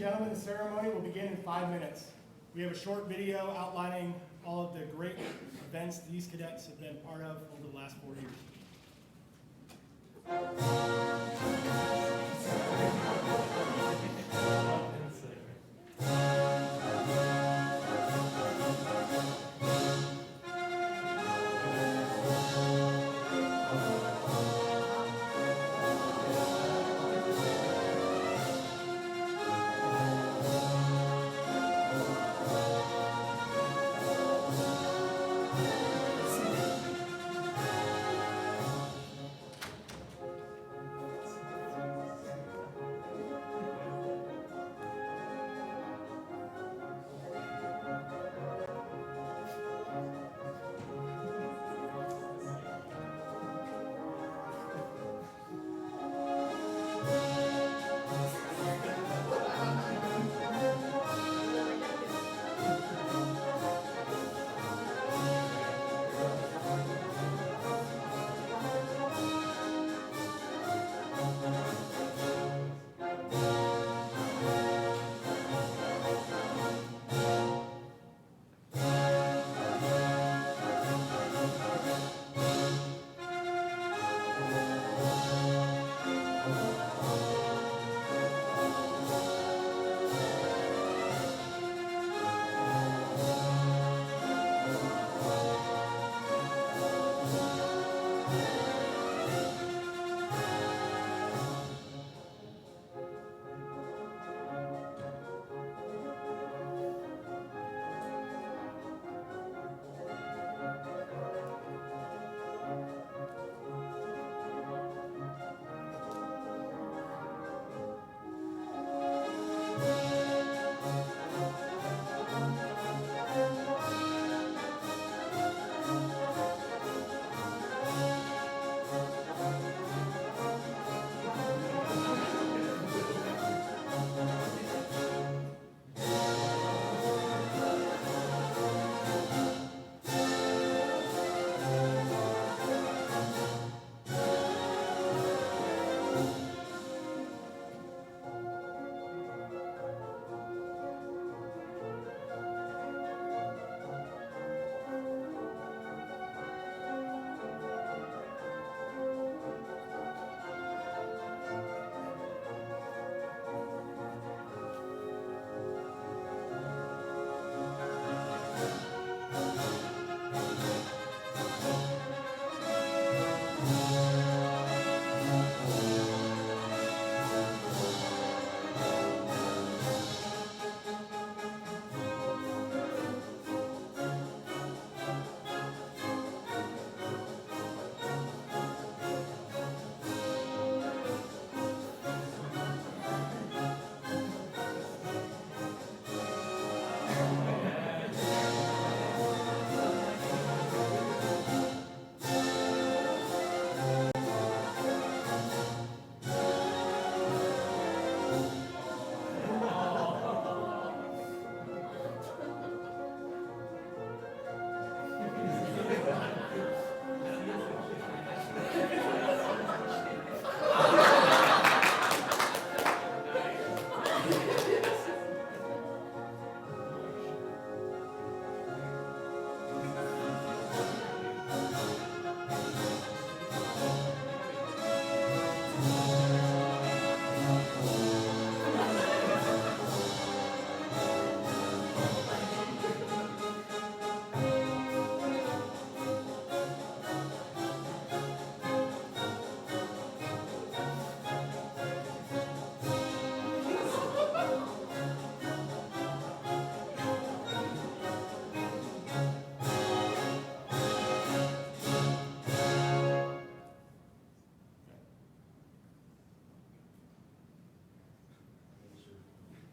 gentlemen, the ceremony will begin in 5 minutes. We have a short video outlining all of the great events these cadets have been part of over the last 4 years.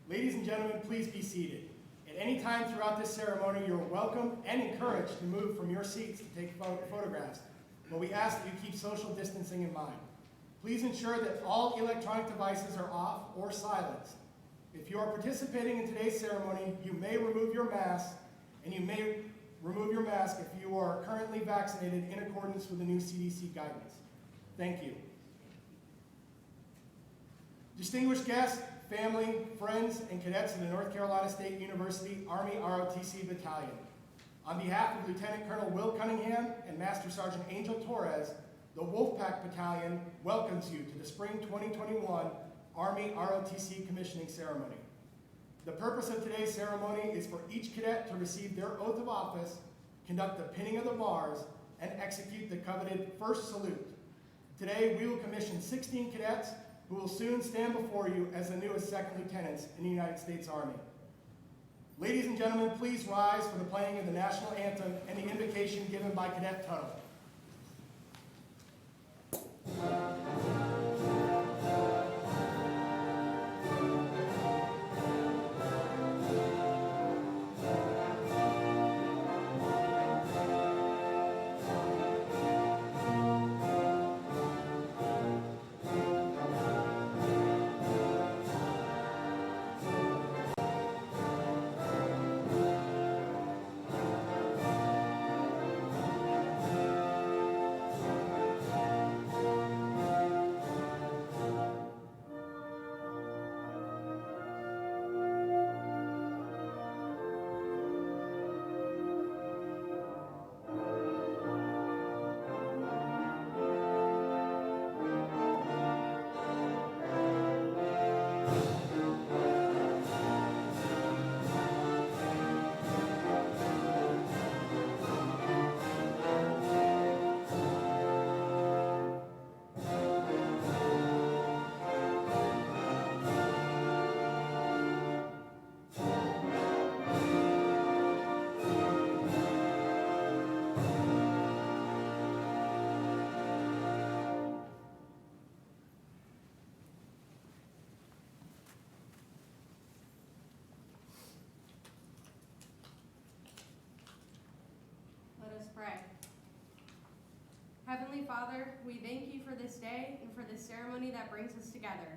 Ladies and gentlemen, please be seated. At any time throughout this ceremony, you're welcome and encouraged to move from your seats to take photographs, but we ask that you keep social distancing in mind. Please ensure that all electronic devices are off or silenced. If you are participating in today's ceremony, you may remove your mask, and you may remove your mask if you are currently vaccinated in accordance with the new CDC guidance. Thank you. Distinguished guests, family, friends, and cadets of the North Carolina State University Army ROTC Battalion. On behalf of Lieutenant Colonel Will Cunningham and Master Sergeant Angel Torres, the Wolfpack Battalion welcomes you to the Spring 2021 Army ROTC Commissioning Ceremony. The purpose of today's ceremony is for each cadet to receive their oath of office, conduct the pinning of the bars, and execute the coveted first salute. Today, we will commission 16 cadets who will soon stand before you as the newest second lieutenants in the United States Army. Ladies and gentlemen, please rise for the playing of the national anthem and the invocation given by Cadet Tuttle. Heavenly Father, we thank you for this day and for this ceremony that brings us together.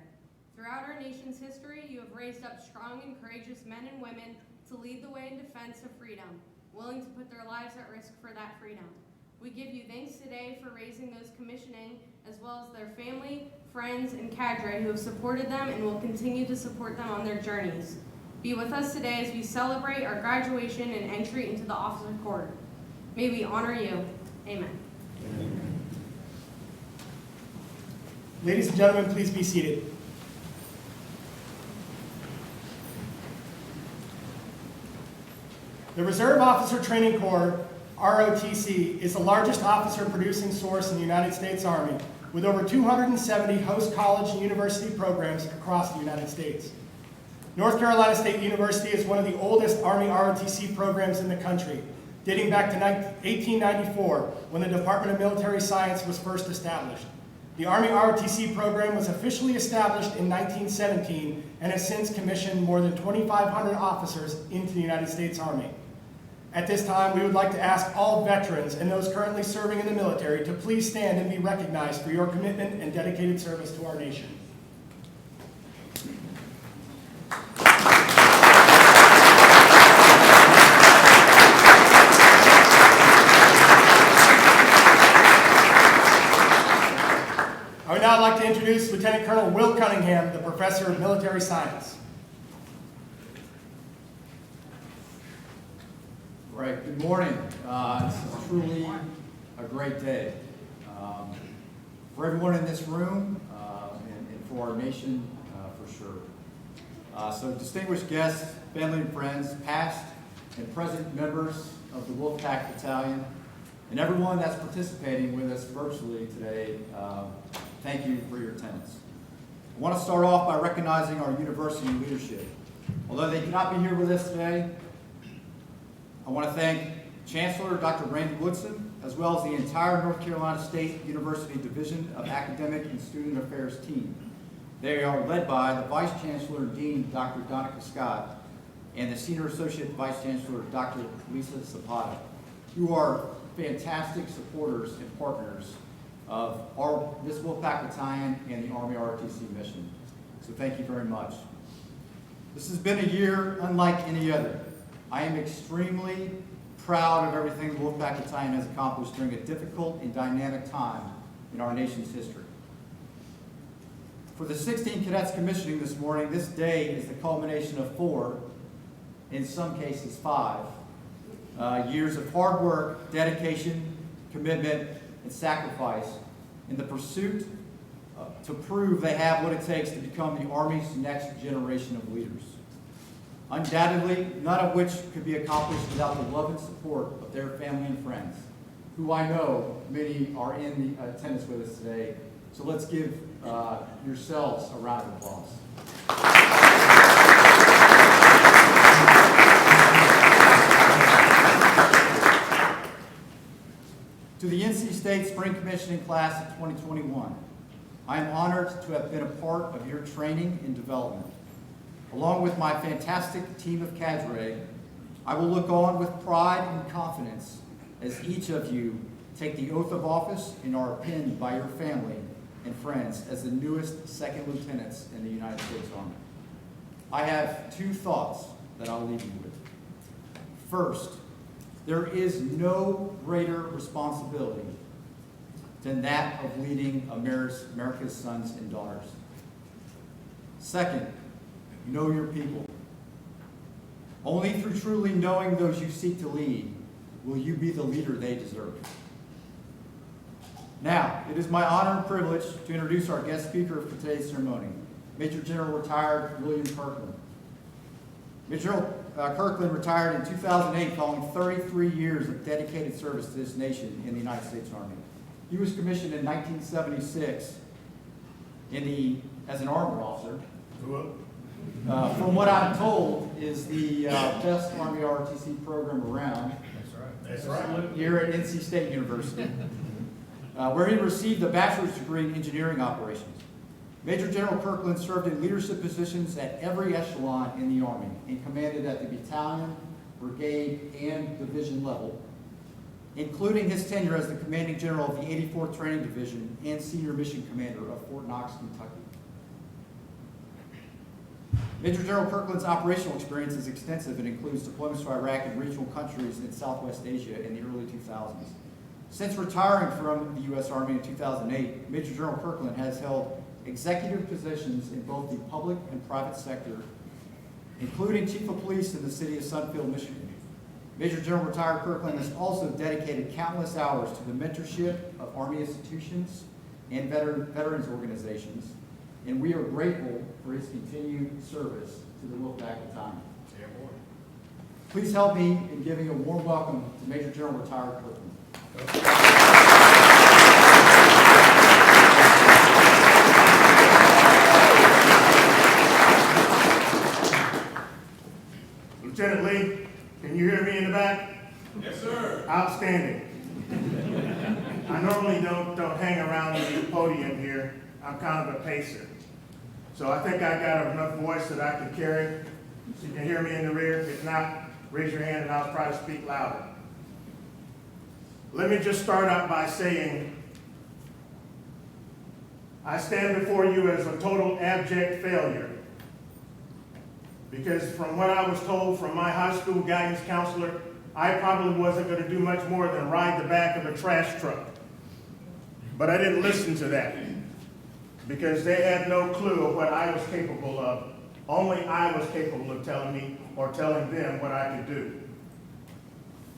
Throughout our nation's history, you have raised up strong and courageous men and women to lead the way in defense of freedom, willing to put their lives at risk for that freedom. We give you thanks today for raising those commissioning, as well as their family, friends, and cadre who have supported them and will continue to support them on their journeys. Be with us today as we celebrate our graduation and entry into the officer corps. May we honor you. Amen. Ladies and gentlemen, please be seated. The Reserve Officer Training Corps, ROTC, is the largest officer producing source in the United States Army, with over 270 host college and university programs across the United States. North Carolina State University is one of the oldest Army ROTC programs in the country, dating back to 1894, when the Department of Military Science was first established. The Army ROTC program was officially established in 1917 and has since commissioned more than 2,500 officers into the United States Army. At this time, we would like to ask all veterans and those currently serving in the military to please stand and be recognized for your commitment and dedicated service to our nation. I would now like to introduce Lieutenant Colonel Will Cunningham, the Professor of Military Science. Right, good morning. This is truly a great day for everyone in this room and for our nation for sure. So distinguished guests, family and friends, past and present members of the Wolfpack Battalion, and everyone that's participating with us virtually today, thank you for your attendance. I want to start off by recognizing our university leadership. Although they cannot be here with us today, I want to thank Chancellor Dr. Randy Woodson, as well as the entire North Carolina State University Division of Academic and Student Affairs team. They are led by the Vice Chancellor and Dean, Dr. Donica Scott, and the Senior Associate Vice Chancellor, Dr. Lisa Zapata, who are fantastic supporters and partners of this Wolfpack Battalion and the Army ROTC mission. So thank you very much. This has been a year unlike any other. I am extremely proud of everything the Wolfpack Battalion has accomplished during a difficult and dynamic time in our nation's history. For the 16 cadets commissioning this morning, this day is the culmination of 4, in some cases 5, years of hard work, dedication, commitment, and sacrifice in the pursuit to prove they have what it takes to become the Army's next generation of leaders. Undoubtedly, none of which could be accomplished without the love and support of their family and friends, who I know many are in the attendance with us today. So let's give yourselves a round of applause. To the NC State Spring Commissioning Class of 2021, I am honored to have been a part of your training and development. Along with my fantastic team of cadre, I will look on with pride and confidence as each of you take the oath of office and are pinned by your family and friends as the newest second lieutenants in the United States Army. I have 2 thoughts that I'll leave you with. First, there is no greater responsibility than that of leading America's sons and daughters. Second, know your people. Only through truly knowing those you seek to lead will you be the leader they deserve. Now, it is my honor and privilege to introduce our guest speaker for today's ceremony, Major General retired William Kirkland. Major General Kirkland retired in 2008 following 33 years of dedicated service to this nation in the United States Army. He was commissioned in 1976 as an armor officer. From what I'm told, is the best Army ROTC program around. That's right. Here at NC State University, where he received a bachelor's degree in engineering operations. Major General Kirkland served in leadership positions at every echelon in the Army and commanded at the battalion, brigade, and division level, including his tenure as the commanding general of the 84th Training Division and senior mission commander of Fort Knox, Kentucky. Major General Kirkland's operational experience is extensive and includes deployments to Iraq and regional countries in Southwest Asia in the early 2000s. Since retiring from the U.S. Army in 2008, Major General Kirkland has held executive positions in both the public and private sector, including Chief of Police in the city of Sunfield, Michigan. Major General retired Kirkland has also dedicated countless hours to the mentorship of Army institutions and veterans organizations, and we are grateful for his continued service to the Wolfpack Battalion. Please help me in giving a warm welcome to Major General retired Kirkland. Lieutenant Lee, can you hear me in the back? Yes, sir. Outstanding. I normally don't hang around the podium here. I'm kind of a pacer. So I think I got enough voice that I can carry. So you can hear me in the rear. If not, raise your hand and I'll try to speak louder. Let me just start out by saying, I stand before you as a total abject failure. Because from what I was told from my high school guidance counselor, I probably wasn't going to do much more than ride the back of a trash truck. But I didn't listen to that, because they had no clue of what I was capable of. Only I was capable of telling me or telling them what I could do.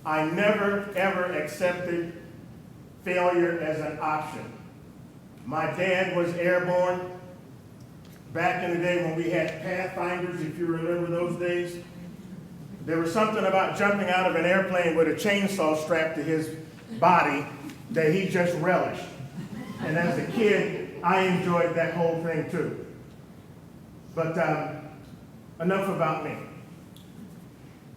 I never, ever accepted failure as an option. My dad was airborne. Back in the day when we had Pathfinders, if you remember those days, there was something about jumping out of an airplane with a chainsaw strapped to his body that he just relished. And as a kid, I enjoyed that whole thing too. But enough about me.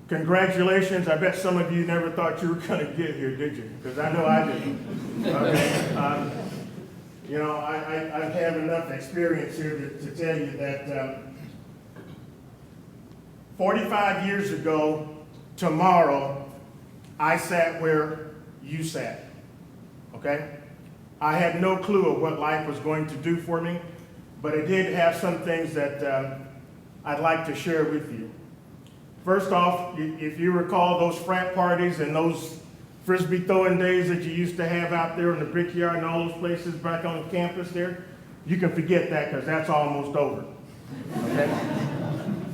Congratulations. I bet some of you never thought you were going to get here, did you? Because I know I didn't. Okay. You know, I have enough experience here to tell you that 45 years ago, tomorrow, I sat where you sat, okay? I had no clue of what life was going to do for me, but I did have some things that I'd like to share with you. First off, if you recall those frat parties and those frisbee throwing days that you used to have out there in the brickyard and all those places back on the campus there, you can forget that because that's almost over. Okay?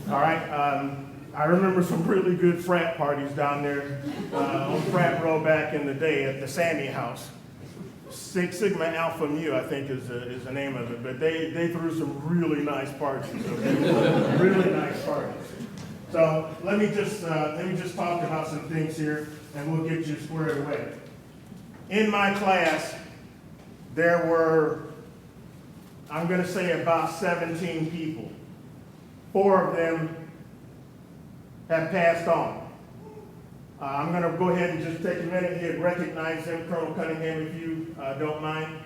All right? I remember some really good frat parties down there on Frat Row back in the day at the Sammy House. Six Sigma Alpha Mu, I think, is the name of it. But they threw some really nice parties. Okay? Really nice parties. So let me just talk about some things here, and we'll get you squared away. In my class, there were, I'm going to say, about 17 people. 4 of them have passed on. I'm going to go ahead and just take a minute here and recognize them. Colonel Cunningham, if you don't mind.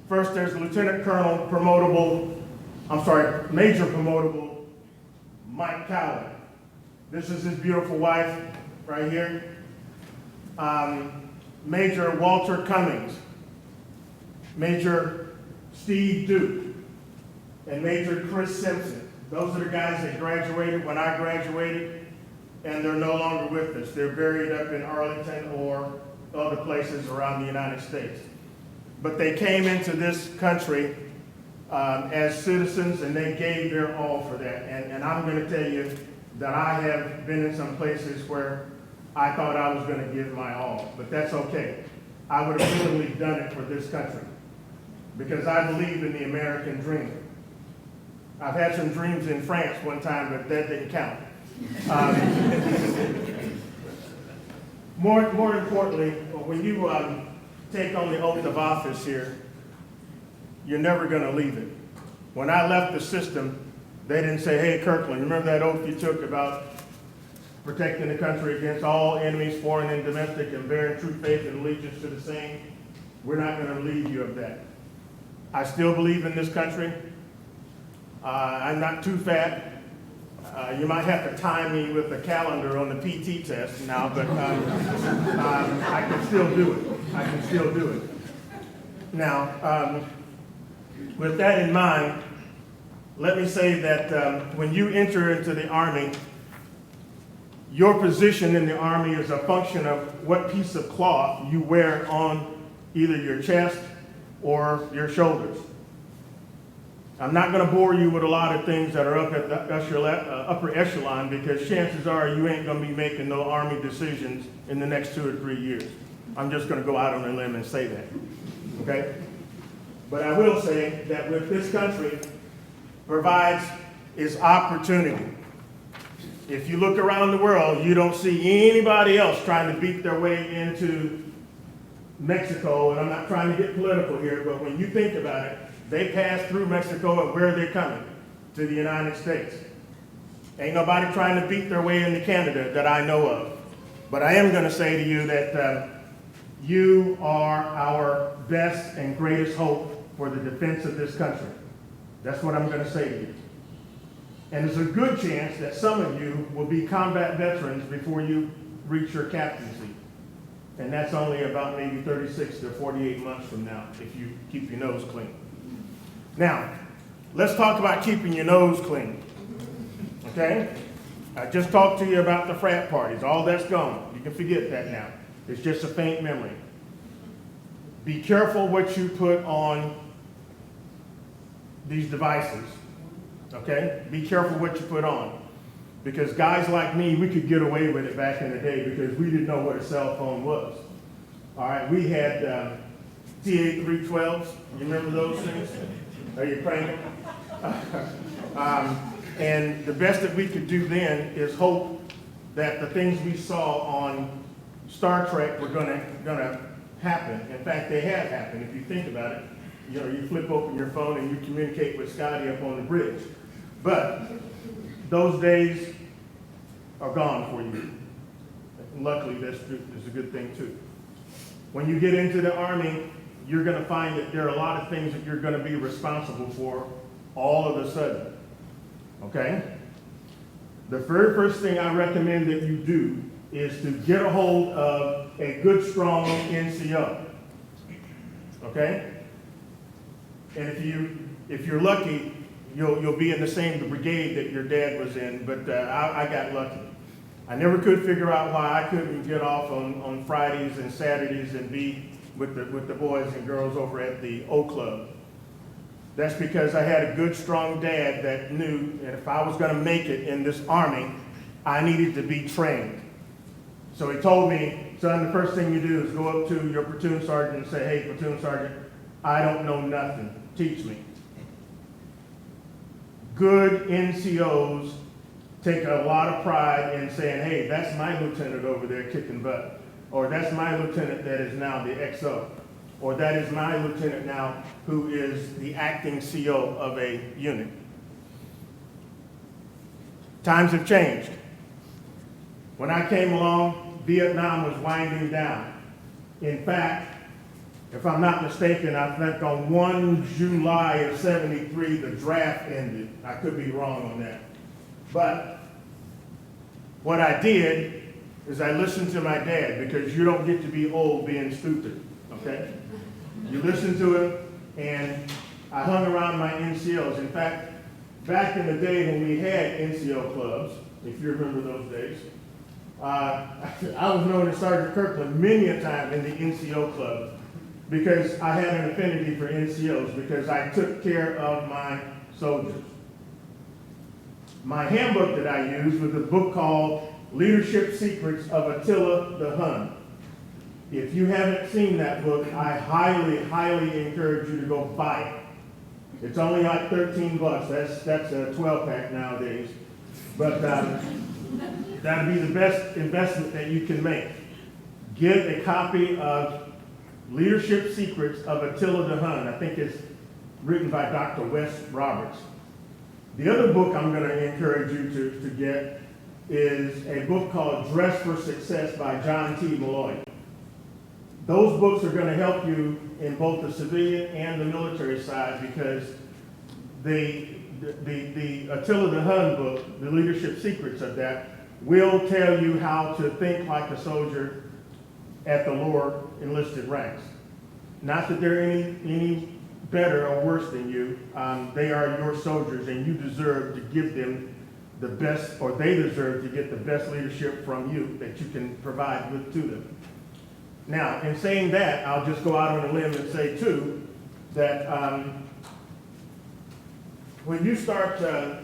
First, there's Lieutenant Colonel Major Promotable Mike Cowley. This is his beautiful wife right here. Major Walter Cummings, Major Steve Duke, and Major Chris Simpson. Those are the guys that graduated when I graduated, and they're no longer with us. They're buried up in Arlington or other places around the United States. But they came into this country as citizens, and they gave their all for that. And I'm going to tell you that I have been in some places where I thought I was going to give my all, but that's okay. I would have willingly done it for this country because I believe in the American dream. I've had some dreams in France one time, but that didn't count. More importantly, when you take on the oath of office here, you're never going to leave it. When I left the system, they didn't say, hey, Kirkland, remember that oath you took about protecting the country against all enemies, foreign and domestic, and bearing true faith and allegiance to the same? We're not going to relieve you of that. I still believe in this country. I'm not too fat. You might have to time me with a calendar on the PT test now, but I can still do it. I can still do it. Now, with that in mind, let me say that when you enter into the Army, your position in the Army is a function of what piece of cloth you wear on either your chest or your shoulders. I'm not going to bore you with a lot of things that are up at the upper echelon because chances are you ain't going to be making no Army decisions in the next 2 or 3 years. I'm just going to go out on a limb and say that, okay? But I will say that what this country provides is opportunity. If you look around the world, you don't see anybody else trying to beat their way into Mexico, and I'm not trying to get political here, but when you think about it, they pass through Mexico, and where are they coming? To the United States. Ain't nobody trying to beat their way into Canada that I know of. But I am going to say to you that you are our best and greatest hope for the defense of this country. That's what I'm going to say to you. And there's a good chance that some of you will be combat veterans before you reach your captaincy. And that's only about maybe 36 to 48 months from now, if you keep your nose clean. Now, let's talk about keeping your nose clean, okay? I just talked to you about the frat parties. All that's gone. You can forget that now. It's just a faint memory. Be careful what you put on these devices, okay? Be careful what you put on. Because guys like me, we could get away with it back in the day because we didn't know what a cell phone was. All right, we had TA312s. You remember those things? Are you cranking? And the best that we could do then is hope that the things we saw on Star Trek were gonna happen. In fact, they have happened. If you think about it, you know, you flip open your phone and you communicate with Scotty up on the bridge. But those days are gone for you. And luckily, that's a good thing too. When you get into the Army, you're going to find that there are a lot of things that you're going to be responsible for all of a sudden. Okay? The very first thing I recommend that you do is to get a hold of a good, strong NCO. Okay? And if you're lucky, you'll be in the same brigade that your dad was in, but I got lucky. I never could figure out why I couldn't get off on Fridays and Saturdays and be with the boys and girls over at the O Club. That's because I had a good, strong dad that knew that if I was gonna make it in this army, I needed to be trained. So he told me, son, the first thing you do is go up to your platoon sergeant and say, hey, platoon sergeant, I don't know nothing, teach me. Good NCOs take a lot of pride in saying, hey, that's my lieutenant over there kicking butt. Or that's my lieutenant that is now the XO. Or that is my lieutenant now who is the acting CO of a unit. Times have changed. When I came along, Vietnam was winding down. In fact, if I'm not mistaken, I think on 1 July of '73, the draft ended. I could be wrong on that. But what I did is I listened to my dad, because you don't get to be old being stupid, okay? You listen to him, and I hung around my NCOs. In fact, back in the day when we had NCO clubs, if you remember those days, I was known as Sergeant Kirkland many a time in the NCO club because I had an affinity for NCOs because I took care of my soldiers. My handbook that I used was a book called Leadership Secrets of Attila the Hun. If you haven't seen that book, I highly, highly encourage you to go buy it. It's only like 13 bucks. That's a 12-pack nowadays. But that'd be the best investment that you can make. Get a copy of Leadership Secrets of Attila the Hun. I think it's written by Dr. Wes Roberts. The other book I'm going to encourage you to get is a book called Dress for Success by John T. Malloy. Those books are going to help you in both the civilian and the military side because the Attila the Hun book, the Leadership Secrets of that, will tell you how to think like a soldier at the lower enlisted ranks. Not that they're any better or worse than you. They are your soldiers, and you deserve to give them the best, or they deserve to get the best leadership from you that you can provide to them. Now, in saying that, I'll just go out on a limb and say, too, that when you start to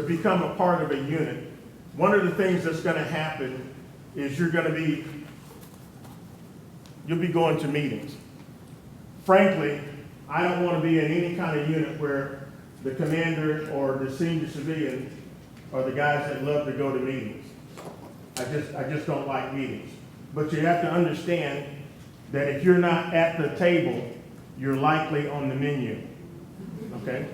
become a part of a unit, one of the things that's going to happen is you'll be going to meetings. Frankly, I don't want to be in any kind of unit where the commander or the senior civilian are the guys that love to go to meetings. I just don't like meetings. But you have to understand that if you're not at the table, you're likely on the menu, okay?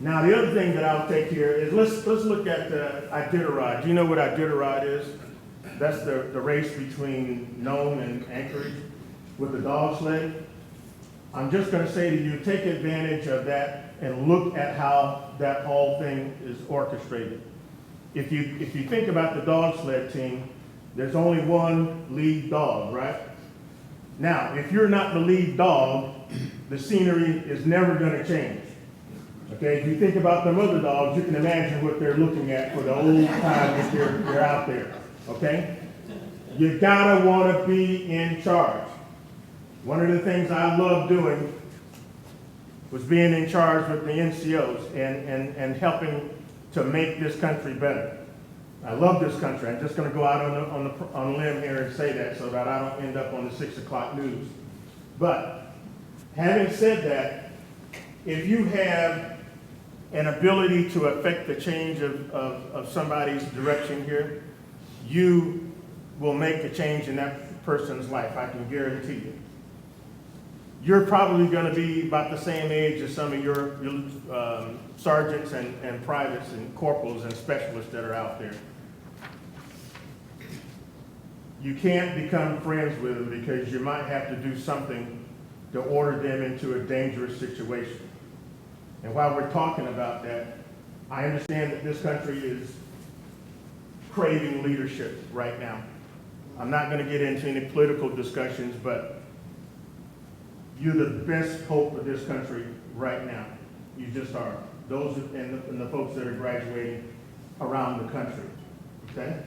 Now, the other thing that I'll take here is let's look at Iditarod. Do you know what Iditarod is? That's the race between Nome and Anchorage with the dog sled. I'm just going to say to you, take advantage of that and look at how that whole thing is orchestrated. If you think about the dog sled team, there's only one lead dog, right? Now, if you're not the lead dog, the scenery is never going to change. Okay, if you think about them other dogs, you can imagine what they're looking at for the whole time that they're out there, okay? You gotta wanna be in charge. One of the things I love doing was being in charge with the NCOs and helping to make this country better. I love this country. I'm just gonna go out on a limb here and say that so that I don't end up on the 6 o'clock news. But having said that, if you have an ability to affect the change of somebody's direction here, you will make a change in that person's life, I can guarantee you. You're probably going to be about the same age as some of your sergeants and privates and corporals and specialists that are out there. You can't become friends with them because you might have to do something to order them into a dangerous situation. And while we're talking about that, I understand that this country is craving leadership right now. I'm not going to get into any political discussions, but you're the best hope of this country right now. You just are. Those and the folks that are graduating around the country. Okay?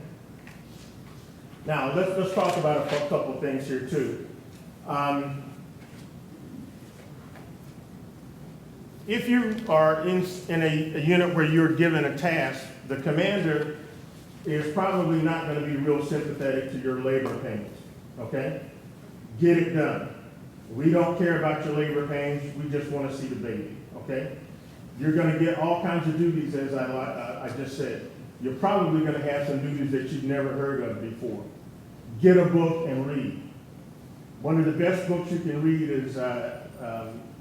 Now, let's talk about a couple things here, too. if you are in a unit where you're given a task, the commander is probably not going to be real sympathetic to your labor pains, okay? Get it done. We don't care about your labor pains, we just want to see the baby, okay? You're going to get all kinds of duties, as I just said. You're probably going to have some duties that you've never heard of before. Get a book and read. One of the best books you can read is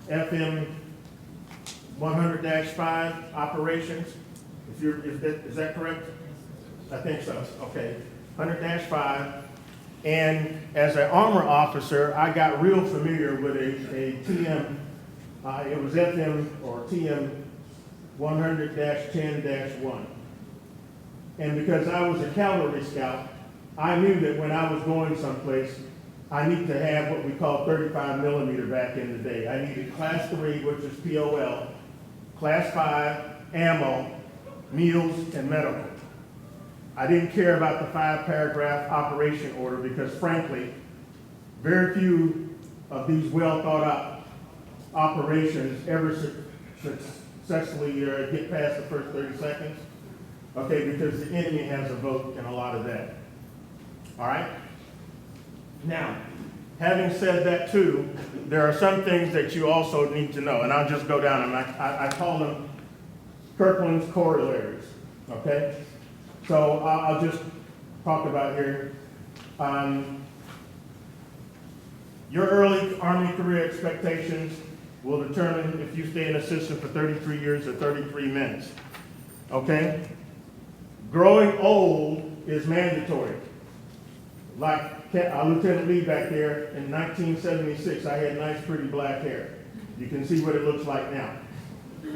FM 100-5 Operations. Is that correct? I think so. Okay. 100-5. And as an armor officer, I got real familiar with a TM. It was FM or TM 100-10-1. And because I was a cavalry scout, I knew that when I was going someplace, I need to have what we call 35 millimeter back in the day. I needed class 3, which is POL, class 5, ammo, meals, and medical. I didn't care about the 5-paragraph operation order because frankly, very few of these well thought out operations ever successfully get past the first 30 seconds. Okay, because the enemy has a vote in a lot of that. All right? Now, having said that too, there are some things that you also need to know, and I'll just go down and I call them Kirkland's corollaries, okay? So I'll just talk about here. Your early Army career expectations will determine if you stay an assistant for 33 years or 33 minutes, okay? Growing old is mandatory. Like Lieutenant Lee back there in 1976, I had nice, pretty black hair. You can see what it looks like now.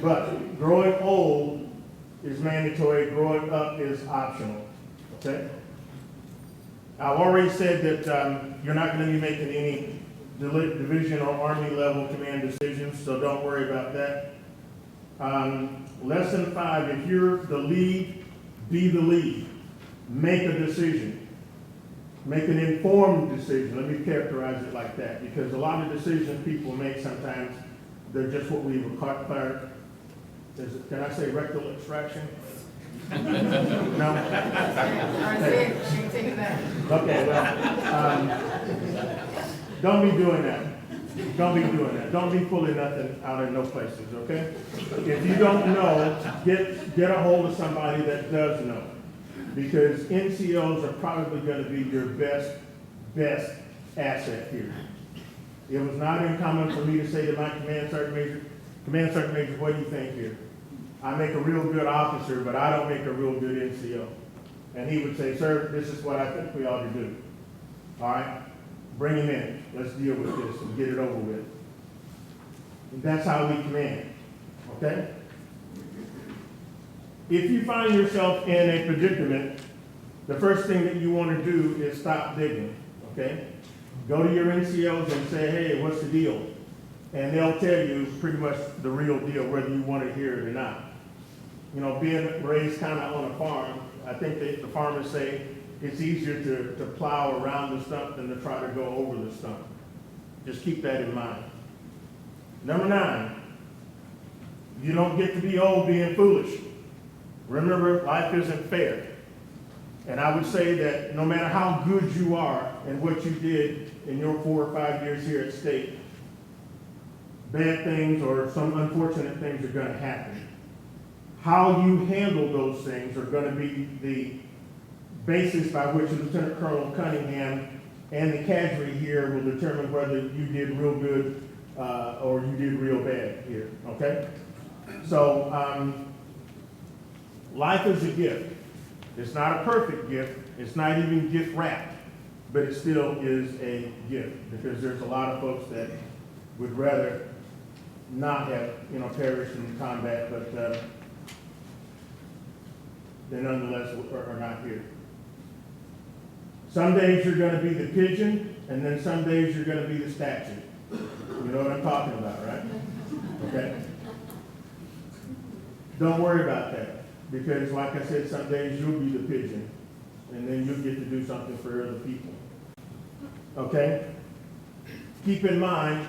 But growing old is mandatory, growing up is optional, okay? I've already said that you're not going to be making any division or Army level command decisions, so don't worry about that. Lesson 5, if you're the lead, be the lead. Make a decision. Make an informed decision. Let me characterize it like that, because a lot of decisions people make sometimes, they're just what we would call, can I say rectal extraction? No? Okay, well, don't be doing that. Don't be doing that. Don't be pulling nothing out of no places, okay? If you don't know, get a hold of somebody that does know. Because NCOs are probably going to be your best asset here. It was not uncommon for me to say to my Command Sergeant Major, what do you think here? I make a real good officer, but I don't make a real good NCO. And he would say, sir, this is what I think we ought to do. All right? Bring him in. Let's deal with this and get it over with. And that's how we command. Okay? If you find yourself in a predicament, the first thing that you want to do is stop digging. Okay? Go to your NCOs and say, hey, what's the deal? And they'll tell you pretty much the real deal, whether you want to hear it or not. You know, being raised kind of on a farm, I think the farmers say it's easier to plow around the stump than to try to go over the stump. Just keep that in mind. Number 9, you don't get to be old being foolish. Remember, life isn't fair. And I would say that no matter how good you are and what you did in your 4 or 5 years here at State, bad things or some unfortunate things are going to happen. How you handle those things are going to be the basis by which Lieutenant Colonel Cunningham and the cadre here will determine whether you did real good or you did real bad here, okay? So life is a gift. It's not a perfect gift. It's not even gift wrapped, but it still is a gift because there's a lot of folks that would rather not have, perished in combat, but they nonetheless are not here. Some days you're going to be the pigeon, and then some days you're going to be the statue. You know what I'm talking about, right? Okay? Don't worry about that, because like I said, some days you'll be the pigeon, and then you'll get to do something for other people. Okay? Keep in mind,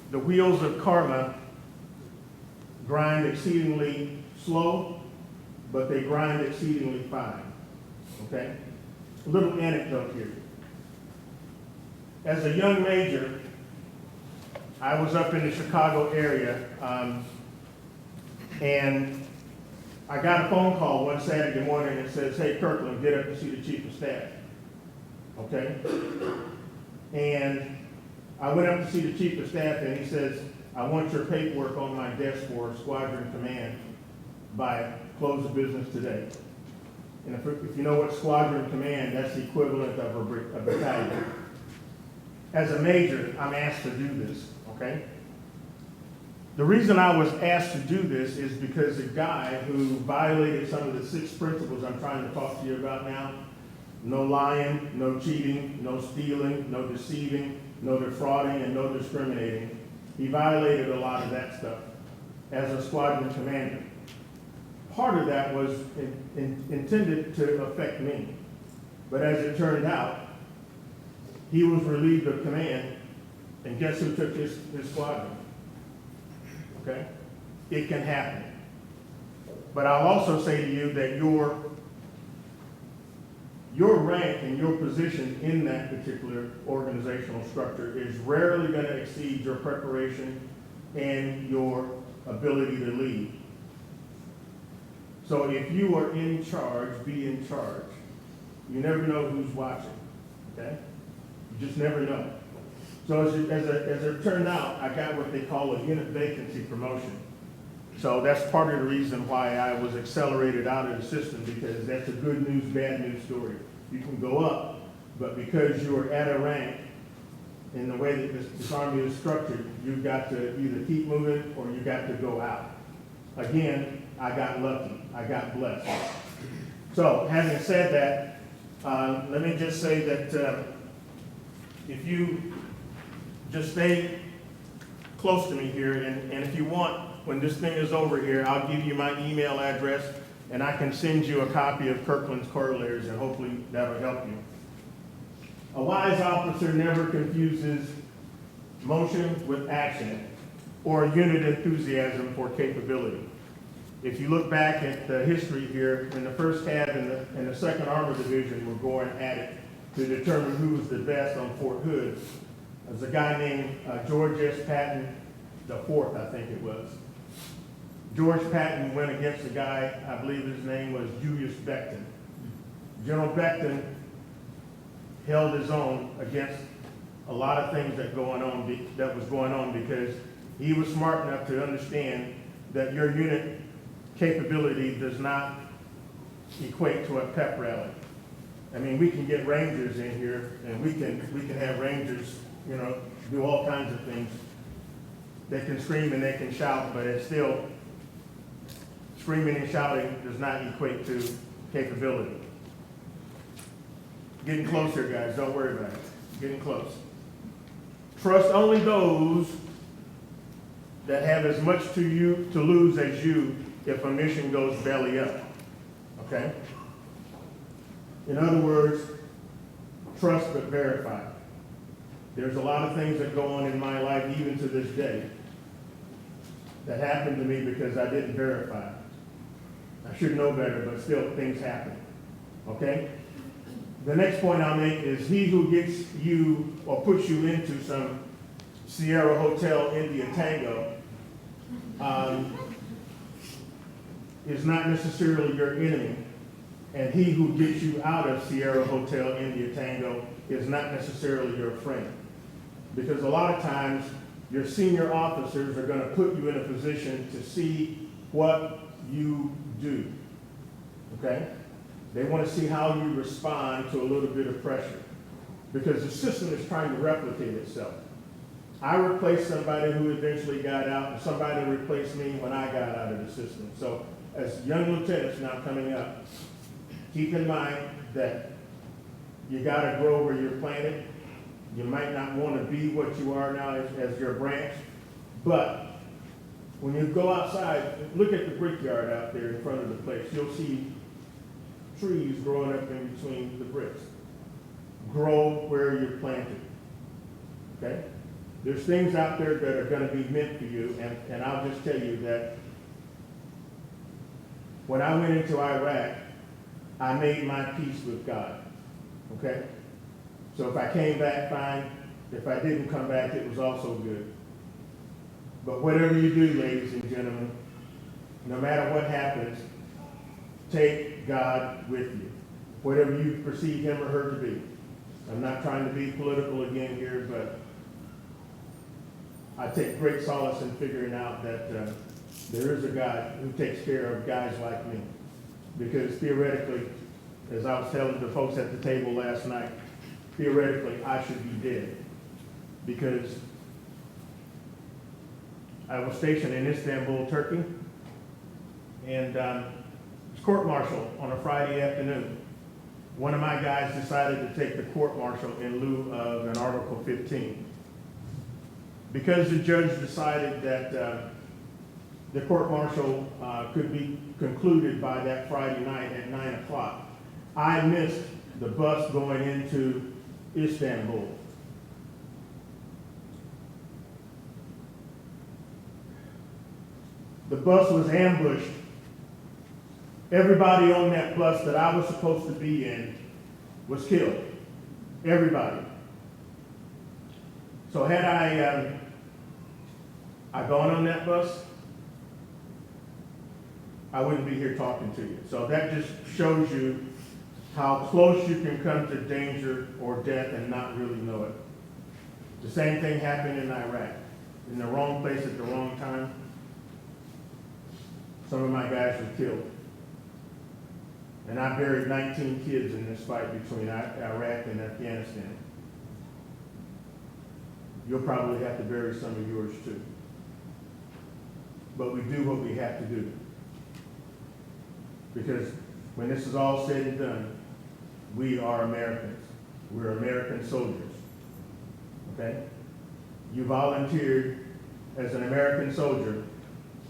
the wheels of karma grind exceedingly slow, but they grind exceedingly fine, okay? A little anecdote here. As a young major, I was up in the Chicago area, and I got a phone call one Saturday morning that says, "Hey, Kirkland, get up and see the chief of staff." Okay? And I went up to see the chief of staff, and he says, "I want your paperwork on my desk for squadron command by close of business today." And if you know what squadron command, that's the equivalent of a battalion. As a major, I'm asked to do this, okay? The reason I was asked to do this is because the guy who violated some of the 6 principles I'm trying to talk to you about now, no lying, no cheating, no stealing, no deceiving, no defrauding, and no discriminating, he violated a lot of that stuff as a squadron commander. Part of that was intended to affect me, but as it turned out, he was relieved of command, and guess who took his squadron? Okay? It can happen. But I'll also say to you that your rank and your position in that particular organizational structure is rarely going to exceed your preparation and your ability to lead. So if you are in charge, be in charge. You never know who's watching, okay? You just never know. So as it turned out, I got what they call a unit vacancy promotion. So that's part of the reason why I was accelerated out of the system, because that's a good news, bad news story. You can go up, but because you are at a rank, in the way that this Army is structured, you've got to either keep moving or you got to go out. Again, I got lucky. I got blessed. So having said that, let me just say that if you just stay close to me here, and if you want, when this thing is over here, I'll give you my email address, and I can send you a copy of Kirkland's corollaries, and hopefully that'll help you. A wise officer never confuses motion with action or unit enthusiasm for capability. If you look back at the history here, in the first half and the 2nd Armored Division were going at it to determine who was the best on Fort Hood. There's a guy named George S. Patton IV, I think it was. George Patton went against a guy, I believe his name was Julius Beckton. General Beckton held his own against a lot of things that was going on because he was smart enough to understand that your unit capability does not equate to a pep rally. I mean, we can get Rangers in here, and we can have Rangers, you know, do all kinds of things. They can scream and they can shout, but it's still, screaming and shouting does not equate to capability. Getting closer, guys, don't worry about it. Getting close. Trust only those that have as much to lose as you if a mission goes belly up, okay? In other words, trust but verify. There's a lot of things that go on in my life, even to this day, that happened to me because I didn't verify. I should know better, but still things happen, okay? The next point I'll make is he who gets you or puts you into some Sierra Hotel India Tango is not necessarily your enemy, and he who gets you out of Sierra Hotel India Tango is not necessarily your friend. Because a lot of times, your senior officers are going to put you in a position to see what you do, okay? They want to see how you respond to a little bit of pressure, because the system is trying to replicate itself. I replaced somebody who eventually got out, and somebody replaced me when I got out of the system. So as young lieutenants now coming up, keep in mind that you got to grow where you're planted. You might not want to be what you are now as your branch, but when you go outside, look at the brickyard out there in front of the place. You'll see trees growing up in between the bricks. Grow where you're planted, okay? There's things out there that are going to be meant for you, and I'll just tell you that when I went into Iraq, I made my peace with God, okay? So if I came back, fine. If I didn't come back, it was also good. But whatever you do, ladies and gentlemen, no matter what happens, take God with you, whatever you perceive him or her to be. I'm not trying to be political again here, but I take great solace in figuring out that there is a God who takes care of guys like me. Because theoretically, as I was telling the folks at the table last night, theoretically, I should be dead. Because I was stationed in Istanbul, Turkey, and court-martial on a Friday afternoon. One of my guys decided to take the court-martial in lieu of an Article 15. Because the judge decided that the court-martial could be concluded by that Friday night at 9 o'clock, I missed the bus going into Istanbul. The bus was ambushed. Everybody on that bus that I was supposed to be in was killed. Everybody. So had I gone on that bus, I wouldn't be here talking to you. So that just shows you how close you can come to danger or death and not really know it. The same thing happened in Iraq. In the wrong place at the wrong time, some of my guys were killed. And I buried 19 kids in this fight between Iraq and Afghanistan. You'll probably have to bury some of yours too. But we do what we have to do. Because when this is all said and done, we are Americans. We're American soldiers. Okay? You volunteered as an American soldier,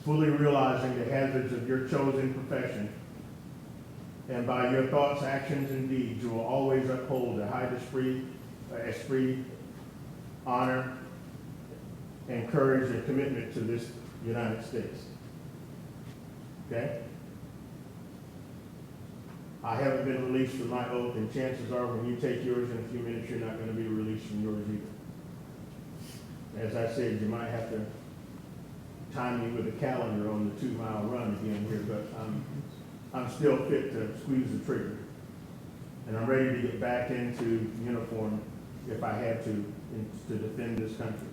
fully realizing the hazards of your chosen profession. And by your thoughts, actions, and deeds, you will always uphold the high esprit, honor, and courage and commitment to this United States. Okay? I haven't been released from my oath, and chances are when you take yours in a few minutes, you're not going to be released from yours either. As I said, you might have to time me with a calendar on the 2-mile run again here, but I'm still fit to squeeze the trigger. And I'm ready to get back into uniform if I had to defend this country.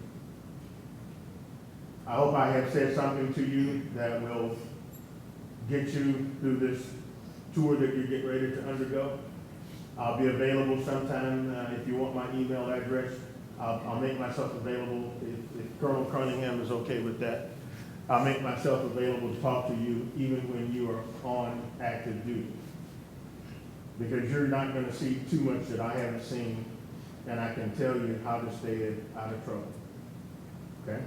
I hope I have said something to you that will get you through this tour that you're getting ready to undergo. I'll be available sometime if you want my email address. I'll make myself available if Colonel Cunningham is okay with that. I'll make myself available to talk to you even when you are on active duty. Because you're not going to see too much that I haven't seen, and I can tell you how to stay out of trouble. Okay?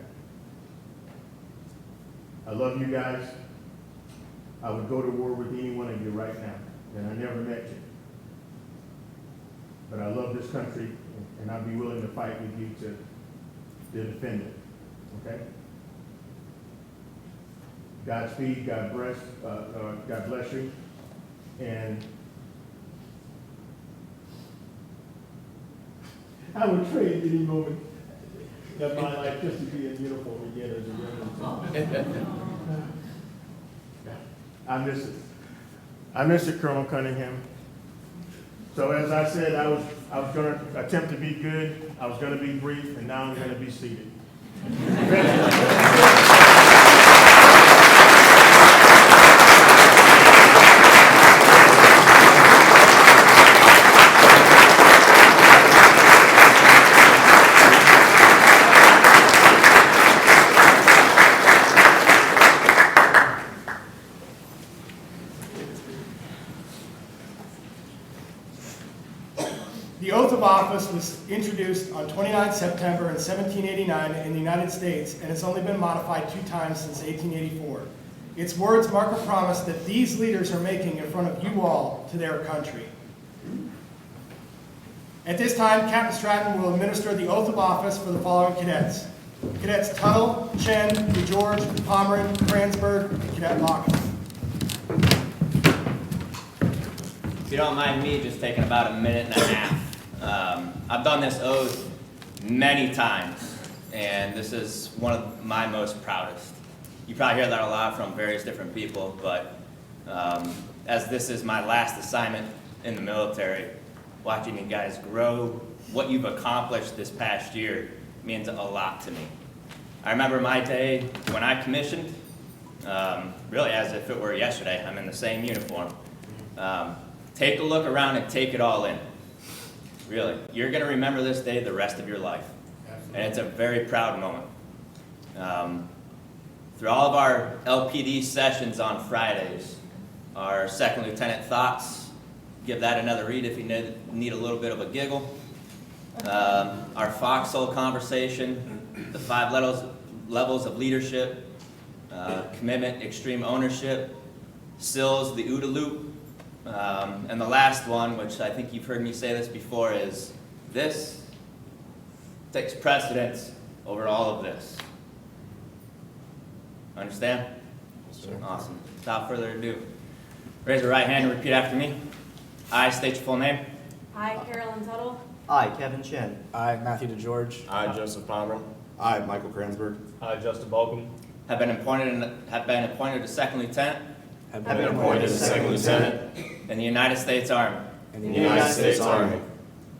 I love you guys. I would go to war with any one of you right now, and I never met you. But I love this country, and I'd be willing to fight with you to defend it. Okay? Godspeed, God bless you, and I would trade any moment of my life just to be in uniform again as a Reverend. I miss it. I miss it, Colonel Cunningham. So as I said, I was going to attempt to be good. I was going to be brief, and now I'm going to be seated. The oath of office was introduced on 29 September in 1789 in the United States, and it's only been modified 2 times since 1884. Its words mark a promise that these leaders are making in front of you all to their country. At this time, Captain Stratton will administer the oath of office for the following cadets. Cadets Tuttle, Chen, DeGeorge, Pomeran, Kranzberg, and Cadet Locken. If you don't mind me just taking about a minute and a half. I've done this oath many times, and this is one of my most proudest. You probably hear that a lot from various different people, but as this is my last assignment in the military, watching you guys grow, what you've accomplished this past year means a lot to me. I remember my day when I commissioned, really as if it were yesterday. I'm in the same uniform. Take a look around and take it all in. Really, you're going to remember this day the rest of your life. And it's a very proud moment. Through all of our LPD sessions on Fridays, our second lieutenant thoughts, give that another read if you need a little bit of a giggle. Our foxhole conversation, the 5 levels of leadership, commitment, extreme ownership, SILS, the OODA loop, and the last one, which I think you've heard me say this before, is this takes precedence over all of this. Understand? Yes, sir. Awesome. Without further ado, raise your right hand and repeat after me. I state your full name. I, Carolyn Tuttle, I, Kevin Chen, I, Matthew DeGeorge. I, Joseph Pomeran. I, Michael Kranzberg. I, Justin Balcom. Have been appointed a second lieutenant Have Been appointed as second lieutenant in the United States Army. in in the United States Army.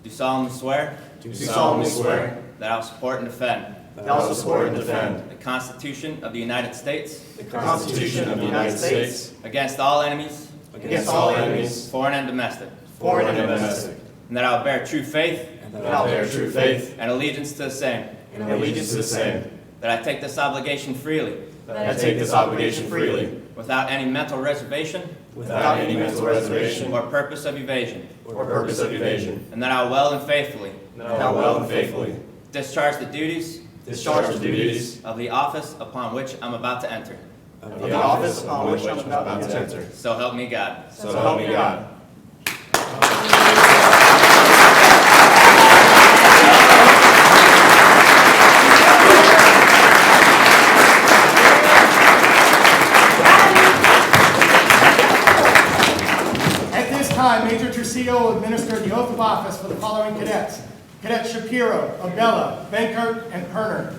Do solemnly swear Do solemnly swear that I will support and defend that I will support and defend the Constitution of the United States the Constitution of the United States against all enemies, against all enemies, foreign and domestic, foreign and domestic, and that I will bear true faith and that I will bear true faith and allegiance to the same, and allegiance to the same, that I take this obligation freely, that I take this obligation freely, without any mental reservation without any mental reservation or purpose of evasion, or purpose of evasion, and that I will well and faithfully and that I will well and faithfully discharge the duties discharge the duties of the office upon which I'm about to enter. of the office upon which I'm about to enter. So help me God. So help me God. At this time, Major Trucillo will administer the oath of office for the following cadets. Cadet Shapiro, Abella, Benkert, and Perner.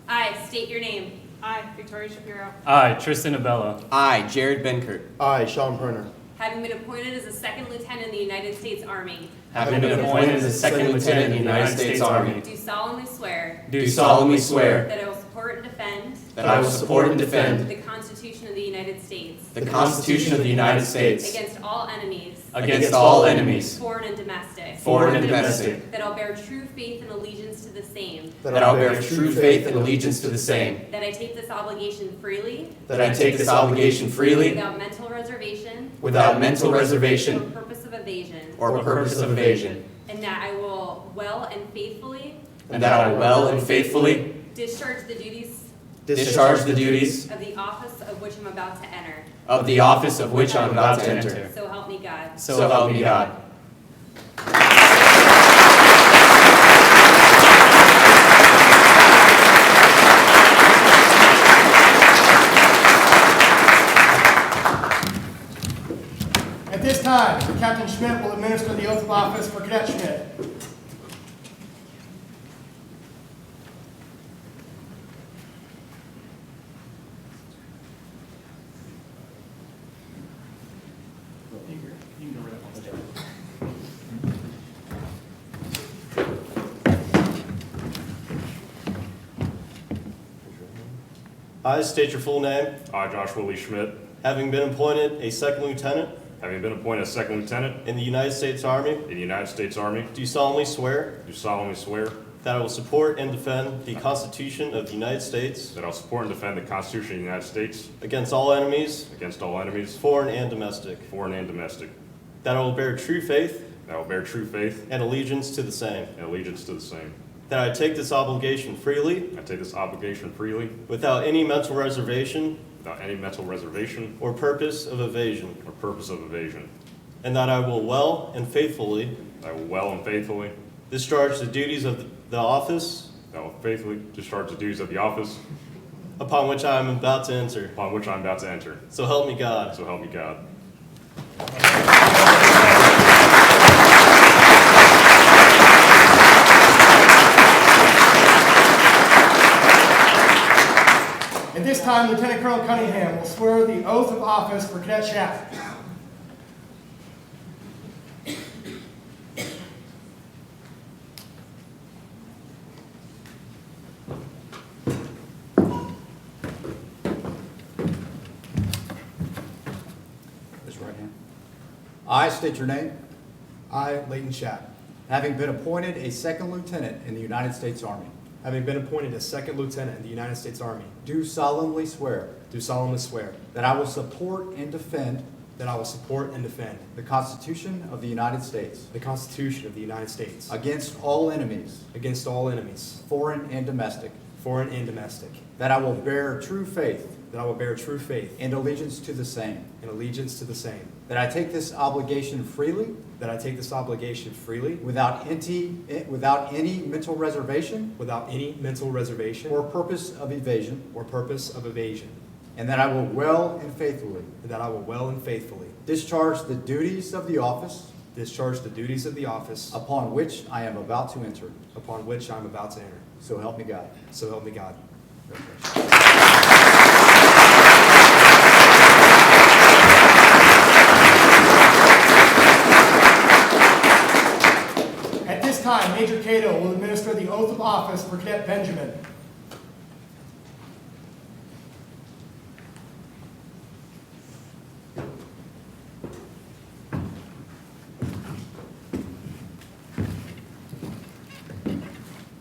I state your name. I, Victoria Shapiro. I, Tristan Abella. I, Jared Benkert, I, Sean Perner. Having been appointed as a second lieutenant in the United States Army, Having been appointed as a second lieutenant in the United States Army, do solemnly swear do solemnly swear that I will support and defend that I will support and defend the Constitution of the United States the Constitution of the United States against all enemies, against all enemies, foreign and domestic, foreign and domestic, that I'll bear true faith and allegiance to the same, that I will bear true faith and allegiance to the same, that I take this obligation freely that I take this obligation freely without mental reservation without mental or reservation purpose of evasion, or purpose of evasion, and that I will well and faithfully and that I will well and faithfully discharge the duties discharge the duties of the office of which I'm about to enter. of the office of which I am about to enter. So help me God. So help me God. At this time, Captain Schmidt will administer the oath of office for Cadet Schmidt. I state your full name, I, Josh Willie Schmidt, having been appointed a second lieutenant having been appointed as second lieutenant in the United States Army, in the United States Army, do solemnly swear do solemnly swear that I will support and defend the Constitution of the United States that I will support and defend the Constitution of the United States against all enemies, against all enemies, foreign and domestic, foreign and domestic, that I will bear true faith that I will bear true faith and allegiance to the same, and allegiance to the same, that I take this obligation freely I take this obligation freely without any mental reservation without any mental reservation or purpose of evasion, or purpose of evasion. and that I will well and faithfully I will well and faithfully discharge the duties of the office discharge the duties of the office upon which I am about to enter. upon which I am about to enter. So help me God. So help me God. At this time, Lieutenant Colonel Cunningham will swear the oath of office for Cadet Shaft. Raise your right hand. I state your name. I, Leighton Schapp, Having been appointed a second lieutenant in the United States Army, having been appointed a second lieutenant in the United States Army, do solemnly swear do solemnly swear that I will support and defend that I will support and defend the Constitution of the United States the Constitution of the United States against all enemies, against all enemies, foreign and domestic, foreign and domestic, that I will bear true faith that I will bear true faith and allegiance to the same, and allegiance to the same, that I take this obligation freely that I take this obligation freely without any mental reservation without any mental reservation or purpose of evasion, or purpose of evasion, and that I will well and faithfully and that I will well and faithfully discharge the duties of the office discharge the duties of the office upon which I am about to enter. upon which I am about to enter. So help me God. So help me God. At this time, Major Cato will administer the oath of office for Cadet Benjamin.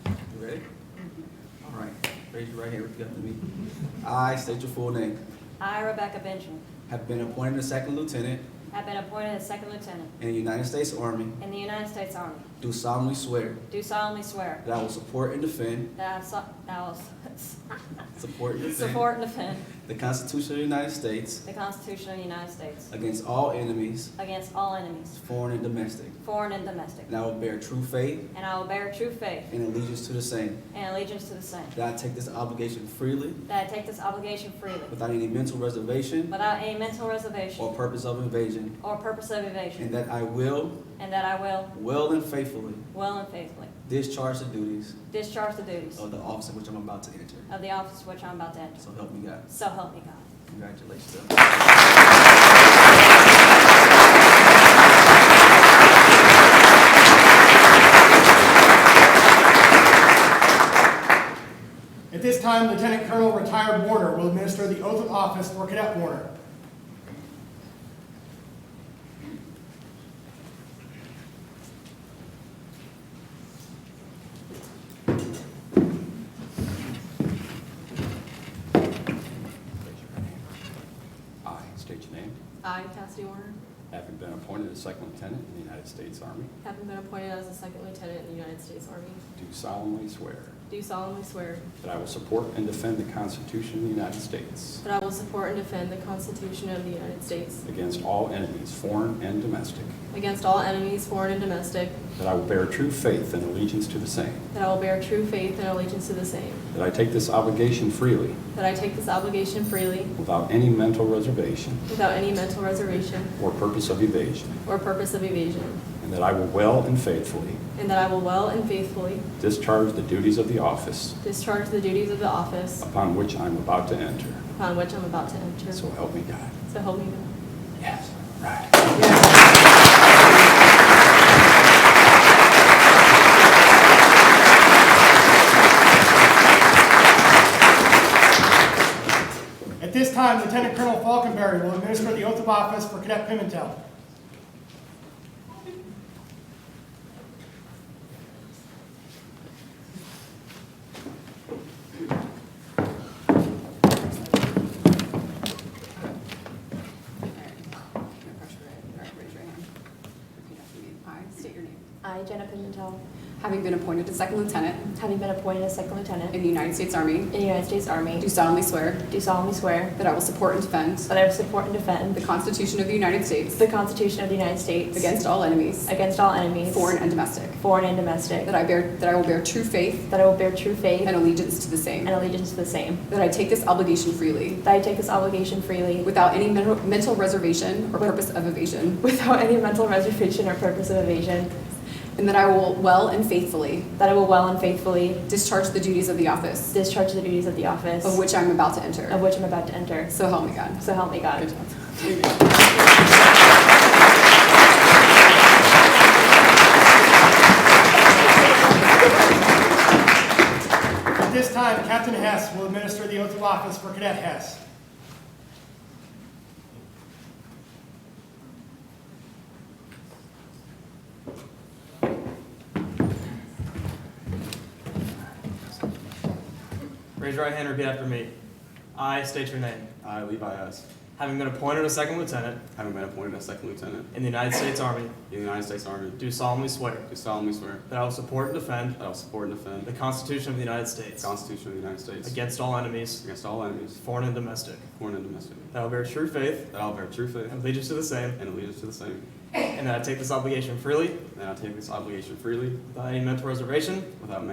You ready? All right. Raise your right hand. Repeat after me. I state your full name. I, Rebecca Benjamin, Have been appointed a second lieutenant have been appointed a second lieutenant in the United States Army. in the United States Army. Do solemnly swear Do solemnly swear that I will support and defend that I will support and defend support and defend the Constitution of the United States the Constitution of the United States against all enemies, against all enemies, foreign and domestic. foreign and domestic, And I will bear true faith and I will bear true faith and allegiance to the same. and allegiance to the same, That I take this obligation freely that I take this obligation freely without any mental reservation without any mental reservation or purpose of evasion. or purpose of evasion, And that I will and that I will well and faithfully well and faithfully discharge the duties discharge the duties of the office in which I'm about to enter. of the office which I'm about to enter. So help me God. So help me God. Congratulations. At this time, Lieutenant Colonel Retired Warner will administer the oath of office for Cadet Warner. I state your name. I, Cassidy Warner, Having been appointed a second lieutenant in the United States Army, having been appointed as a second lieutenant in the United States Army, do solemnly swear do solemnly swear that I will support and defend the Constitution of the United States that I will support and defend the Constitution of the United States against all enemies, foreign and domestic, against all enemies, foreign and domestic, that I will bear true faith and allegiance to the same, that I will bear true faith and allegiance to the same, that I take this obligation freely that I take this obligation freely without any mental reservation without any mental reservation or purpose of evasion, or purpose of evasion, and that I will well and faithfully and that I will well and faithfully discharge the duties of the office discharge the duties of the office upon which I am about to enter. upon which I'm about to enter. So help me God. So help me God. Yes. Right. At this time, Lieutenant Colonel Falconberry will administer the oath of office for Cadet Pimentel. I, Jenna Pimentel, having been appointed a second lieutenant having been appointed a second lieutenant in the United States Army, in the United States Army, do solemnly swear do solemnly swear that I will support and defend that I will support and defend the Constitution of the United States the Constitution of the United States against all enemies, foreign and domestic, that I will bear true faith and allegiance to the same, that I take this obligation freely without any mental reservation or purpose of evasion, and that I will well and faithfully discharge the duties of the office of which I am about to enter. So help me God. So help me God. Good job. At this time, Captain Hess will administer the oath of office for Cadet Hess. Raise your right hand and repeat after me. I state your name. I, Levi S., Having been appointed a second lieutenant having been appointed a second lieutenant in the United States Army, in the United States Army, do solemnly swear do solemnly swear that I will support and defend that I will support and defend the Constitution of the United the States Constitution of the United States against all enemies, foreign and domestic, that I will bear true faith that I will bear true faith and allegiance to the same, and allegiance to the same, and that I take this obligation freely and I take this obligation freely without any mental reservation without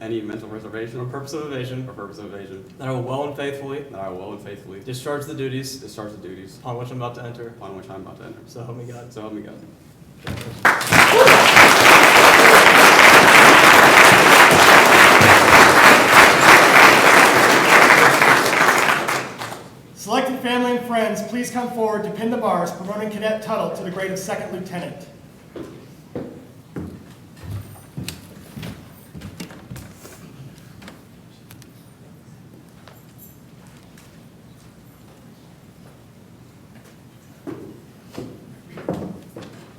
any mental reservation or purpose of evasion, that I will well and faithfully discharge the duties upon which I'm about to enter. upon which I am about to enter. So help me God. So help me God. Selected family and friends, please come forward to pin the bars, promoting Cadet Tuttle to the grade of second lieutenant.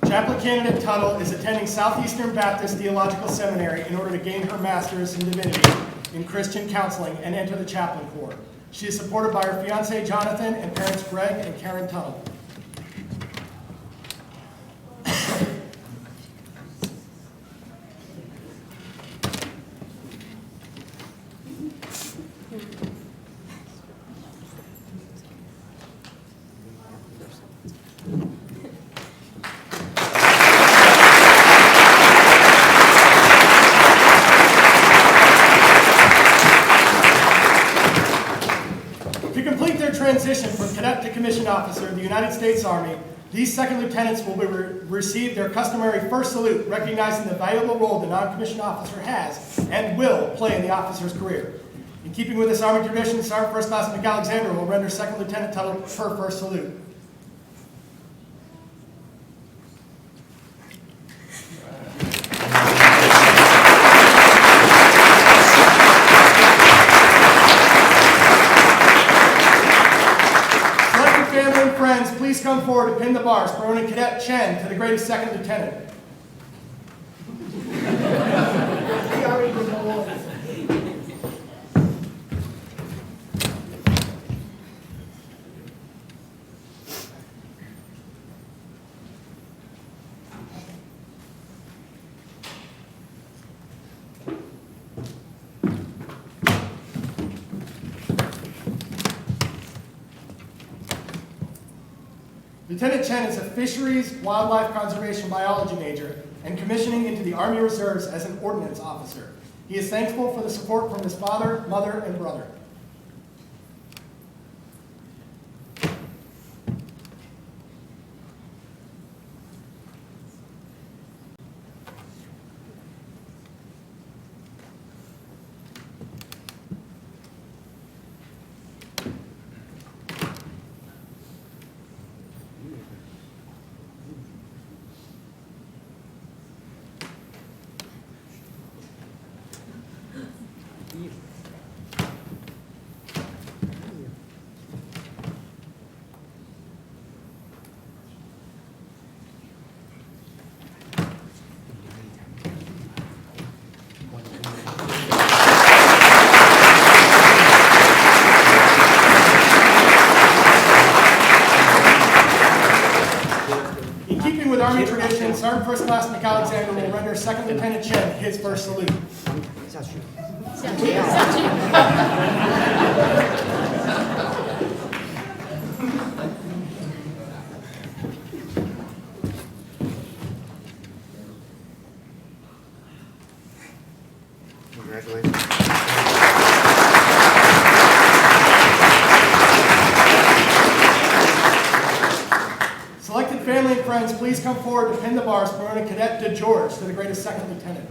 Chaplain candidate Tuttle is attending Southeastern Baptist Theological Seminary in order to gain her master's in divinity in Christian counseling and enter the chaplain corps. She is supported by her fiancé Jonathan and parents Greg and Karen Tuttle. Transition from cadet to commissioned officer of the United States Army, these second lieutenants will receive their customary first salute, recognizing the valuable role the non-commissioned officer has and will play in the officer's career. In keeping with this Army tradition, Sergeant First Class McAlexander will render Second Lieutenant Tuttle her first salute. Please come forward to pin the bars, promoting Cadet Chen to the grade of second lieutenant. Lieutenant Chen is a fisheries, wildlife conservation biology major and commissioning into the Army Reserves as an ordnance officer. He is thankful for the support from his father, mother, and brother. tradition, Sergeant First Class McAlexander will render Second Lieutenant Chen his first salute. Congratulations. Selected family and friends, please come forward to pin the bars, promoting Cadet DeGeorge to the grade of Second Lieutenant.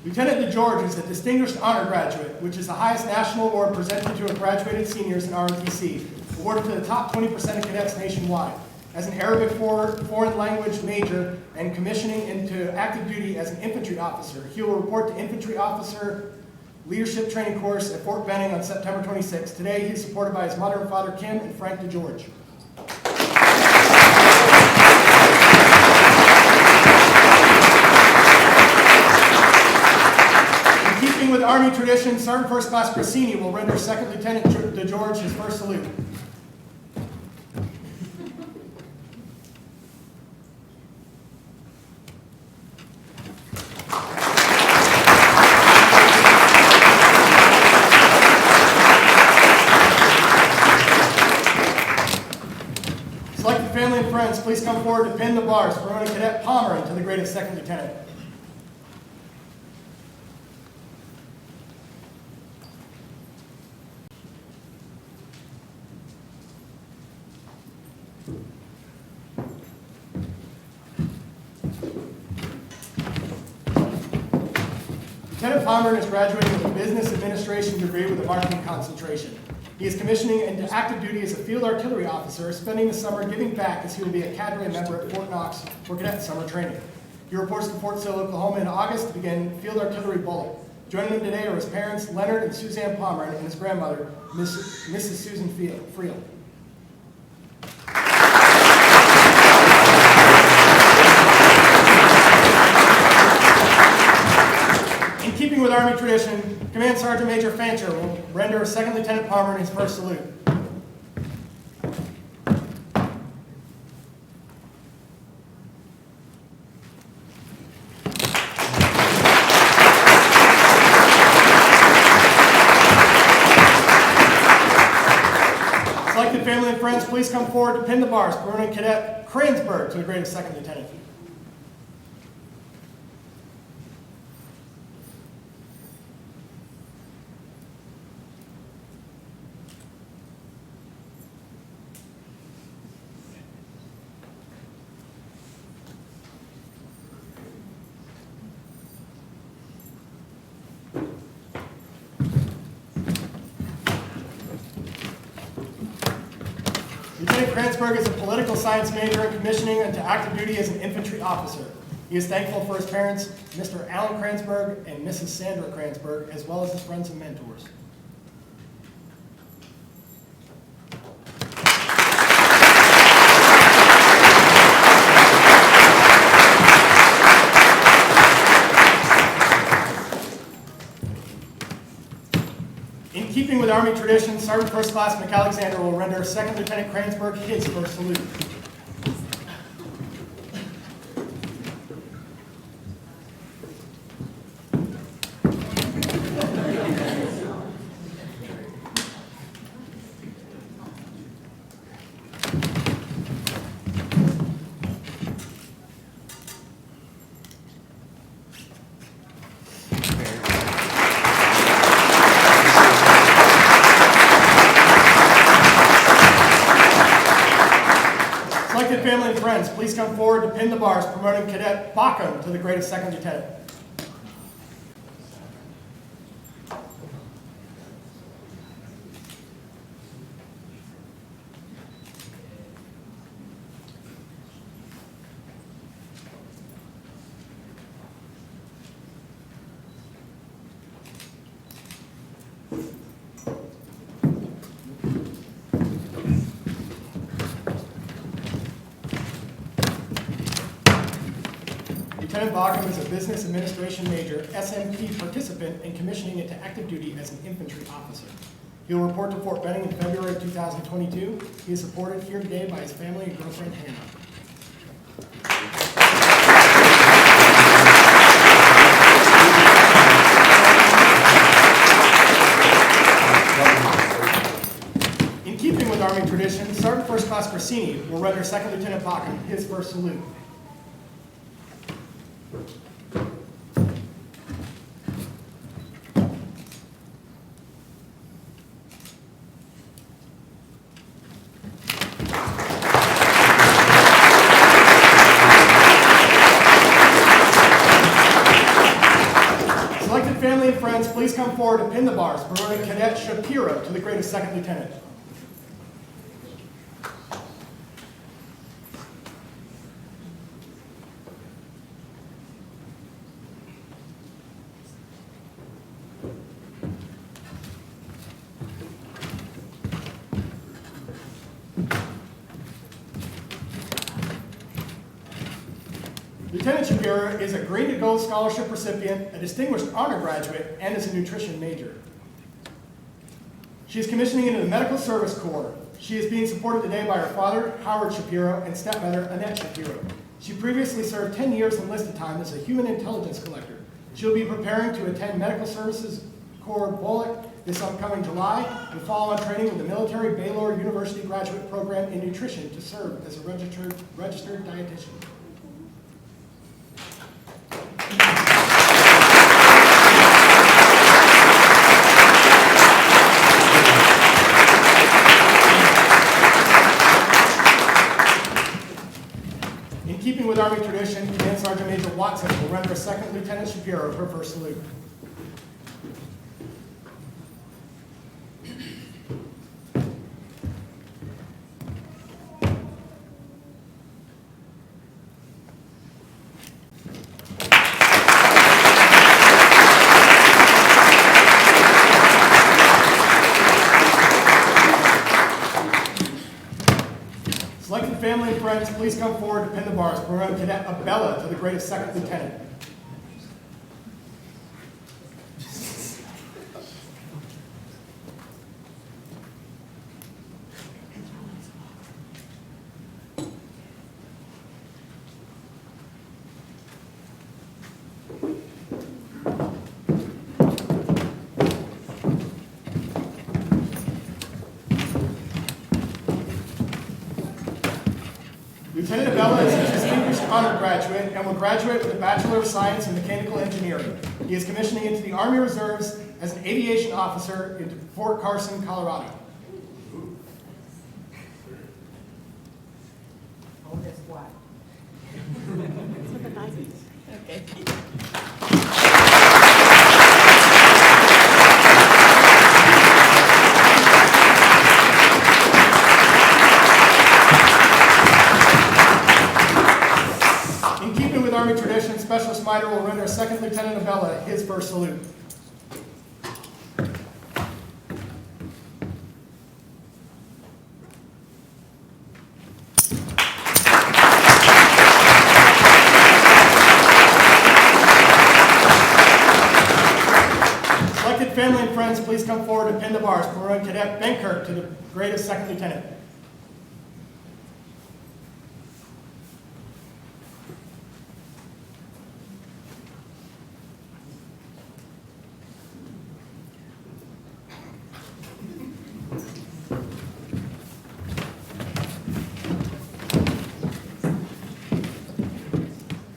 Lieutenant DeGeorge is a Distinguished Honor Graduate, which is the highest national award presented to graduated seniors in ROTC, awarded to the top 20% of cadets nationwide. As an Arabic foreign language major and commissioning into active duty as an infantry officer, he will report to Infantry Officer Leadership Training Course at Fort Benning on September 26. Today, he is supported by his mother and father, Kim and Frank DeGeorge. With Army tradition, Sergeant First Class Grassini will render Second Lieutenant DeGeorge his first salute. Selected family and friends, please come forward to pin the bars, promoting Cadet Palmer into the grade of Second Lieutenant. Lieutenant Palmer is graduating with a business administration degree with a marketing concentration. He is commissioning into active duty as a field artillery officer, spending the summer giving back as he will be a cadre member at Fort Knox for cadet summer training. He reports to Fort Sill, Oklahoma in August to begin field artillery bullet. Joining him today are his parents, Leonard and Suzanne Palmer, and his grandmother, Mrs. Susan Friel. In keeping with Army tradition, Command Sergeant Major Fancher will render Second Lieutenant Palmer his first salute. Selected family and friends, please come forward to pin the bars, promoting Cadet Kransberg to the grade of Second Lieutenant. Lieutenant Kransberg is a political science major and commissioning into active duty as an infantry officer. He is thankful for his parents, Mr. Alan Kransberg and Mrs. Sandra Kransberg, as well as his friends and mentors. In keeping with Army tradition, Sergeant First Class McAlexander will render Second Lieutenant Kransberg his first salute. Selected family and friends, please come forward to pin the bars, promoting Cadet Backham to the grade of Second Lieutenant. Lieutenant Bacham is a Business Administration Major, SMP participant, and commissioning into active duty as an infantry officer. He will report to Fort Benning in February of 2022. He is supported here today by his family and girlfriend, Hannah. In keeping with Army tradition, Sergeant First Class Corsini will render Second Lieutenant Bacham his first salute. Selected family and friends, please come forward and pin the bars, promoting Cadet Shapiro to the grade of Second Lieutenant. Lieutenant Chubara is a Green to Gold Scholarship recipient, a distinguished honor graduate, and is a nutrition major. She is commissioning into the Medical Service Corps. She is being supported today by her father, Howard Shapiro, and stepmother, Annette Shapiro. She previously served 10 years enlisted time as a human intelligence collector. She'll be preparing to attend Medical Services Corps Bullock this upcoming July and follow on training with the Military Baylor University Graduate Program in Nutrition to serve as a registered dietitian. In keeping with Army tradition, Command Sergeant Major Watson will render Second Lieutenant Shapiro her first salute. Selected family and friends, please come forward to pin the bars. Promote Cadet Abella to the grade of Second Lieutenant. Lieutenant Abella is a distinguished honor graduate and will graduate with a Bachelor of Science in Mechanical Engineering. He is commissioning into the Army Reserves as an aviation officer in Fort Carson, Colorado. Hold this flat. Okay. Army tradition, Specialist Miter will render Second Lieutenant Abella his first salute. Selected family and friends, please come forward and pin the bars. Promote Cadet Benkirk to the grade of Second Lieutenant.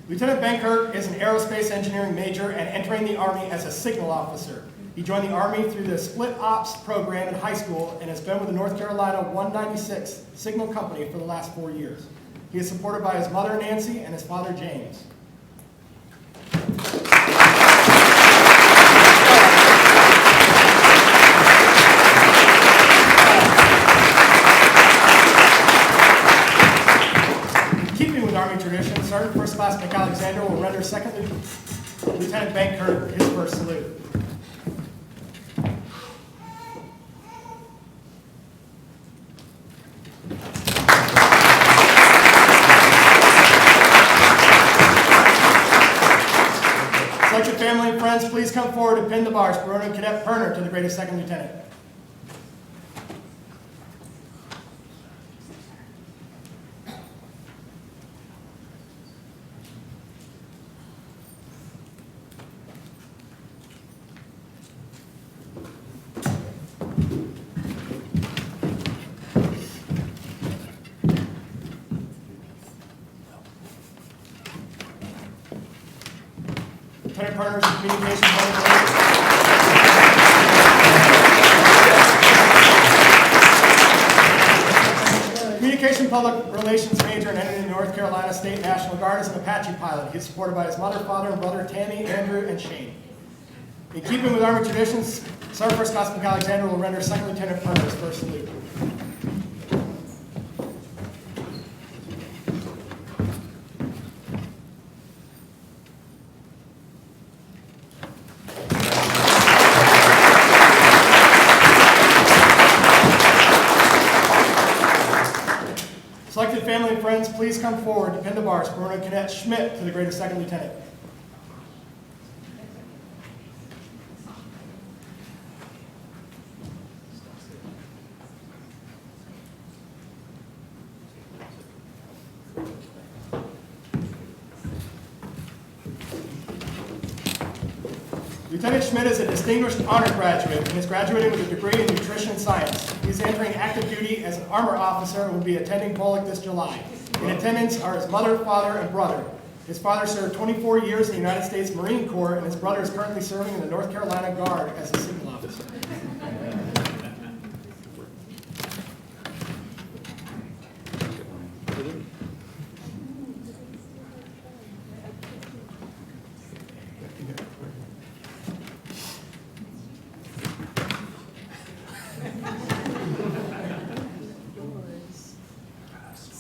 Lieutenant Benkirk is an aerospace engineering major and entering the Army as a signal officer. He joined the Army through the Split Ops program in high school and has been with the North Carolina 196 Signal Company for the last 4 years. He is supported by his mother, Nancy, and his father, James. Tradition, Sergeant First Class McAlexander will render Second Lieutenant Benkirk his first salute. family and friends, please come forward and pin the bars. Baronet Cadet Perner to the grade of second lieutenant. Lieutenant Perner's communication Communication Public Relations major and entered in the North Carolina State National Guard as an Apache pilot. He is supported by his mother, father, and brother, Tammy, Andrew, and Shane. In keeping with Army traditions, Sergeant First Class McAlexander will render Second Lieutenant Perner his first salute. Selected family and friends, please come forward to pin the bars. Baronet Cadet Schmidt to the grade of second lieutenant. Lieutenant Schmidt is a distinguished honor graduate and is graduating with a degree in nutrition science. He is entering active duty as an armor officer and will be attending Pollock this July. In attendance are his mother, father, and brother. His father served 24 years in the United States Marine Corps, and his brother is currently serving in the North Carolina Guard as a signal officer.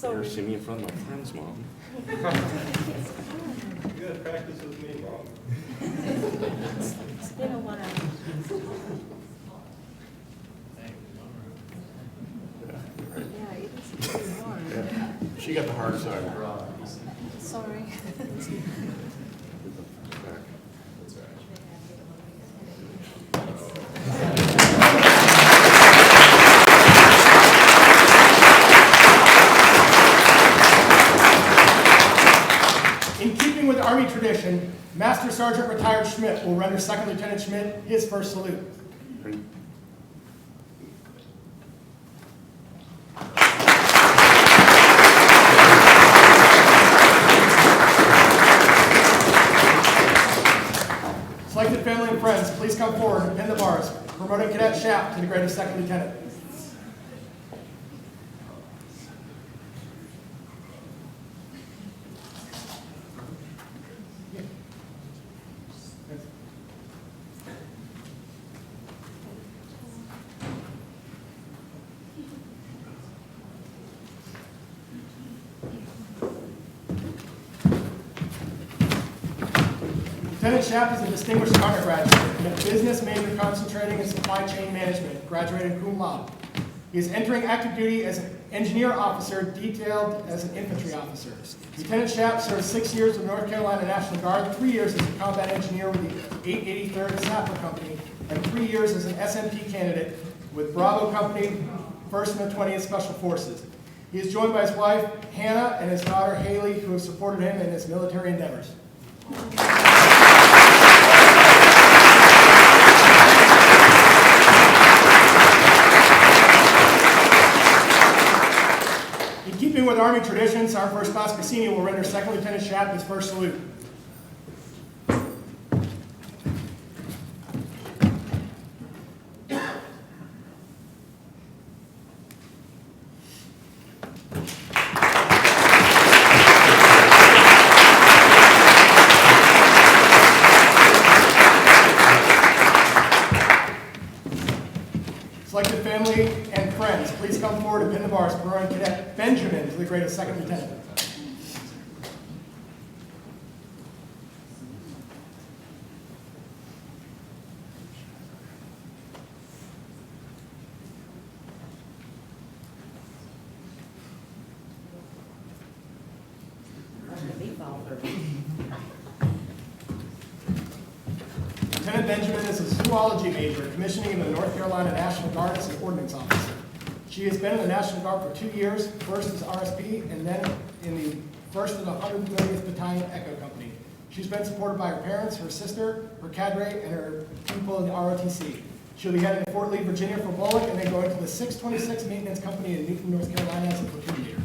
Never see me in front of my friends, Mom. You gotta practice with me, Mom. They don't want to. Yeah, it's pretty hard. She got the hard side. Sorry. With Army tradition, Master Sergeant Retired Schmidt will render Second Lieutenant Schmidt his first salute. Selected family and friends, please come forward and pin the bars. Promoted Cadet Schapp to the grade of Second Lieutenant. Lieutenant Schapp is a distinguished undergraduate in a business major concentrating in supply chain management, graduated cum laude. He is entering active duty as an engineer officer, detailed as an infantry officer. Lieutenant Schapp served 6 years with the North Carolina National Guard, 3 years as a combat engineer with the 883rd Sapper Company, and 3 years as an SMP candidate with Bravo Company, 1st and the 20th Special Forces. He is joined by his wife, Hannah, and his daughter, Haley, who have supported him in his military endeavors. In keeping with Army traditions, our First Class Cassini will render Second Lieutenant Schapp his first salute. Selected family and friends, please come forward and pin the bars. Baronet Cadet Benjamin to the grade of Second Lieutenant. Lieutenant Benjamin is a zoology major, commissioning in the North Carolina National Guard as an ordnance officer. She has been in the National Guard for 2 years, first as RSP and then in the 1st of the 130th Battalion Echo Company. She's been supported by her parents, her sister, her cadre, and her people in the ROTC. She'll be heading to Fort Lee, Virginia for bowling and then going to the 626 Maintenance Company in Newton, North Carolina as a platoon leader.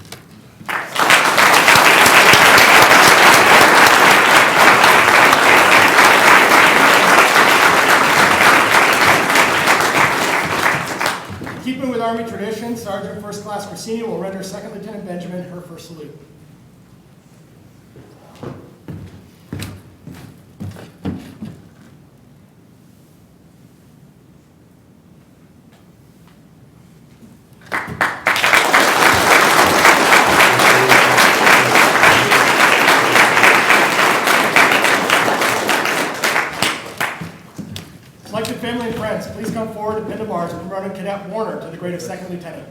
Keeping with Army tradition, Sergeant First Class Crescini will render Second Lieutenant Benjamin her first salute. Selected family and friends, please come forward and pin the bars and promoting Cadet Warner to the grade of Second Lieutenant.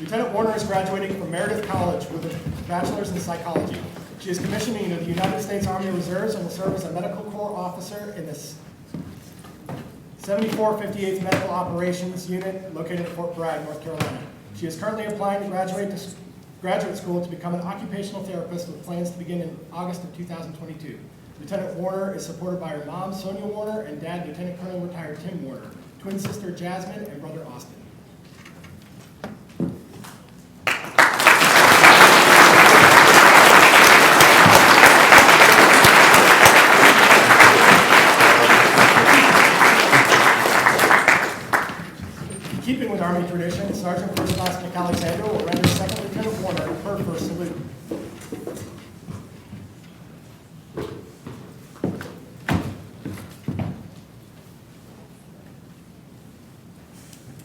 Lieutenant Warner is graduating from Meredith College with a bachelor's in psychology. She is commissioning into the United States Army Reserves and will serve as a medical corps officer in the 7458th Medical Operations Unit located at Fort Bragg, North Carolina. She is currently applying to graduate school to become an occupational therapist with plans to begin in August of 2022. Lieutenant Warner is supported by her mom, Sonia Warner, and dad, Lieutenant Colonel retired Tim Warner, twin sister Jasmine, and brother Austin. Keeping with Army tradition, Sergeant First Class McAlexander will render Second Lieutenant Warner her first salute.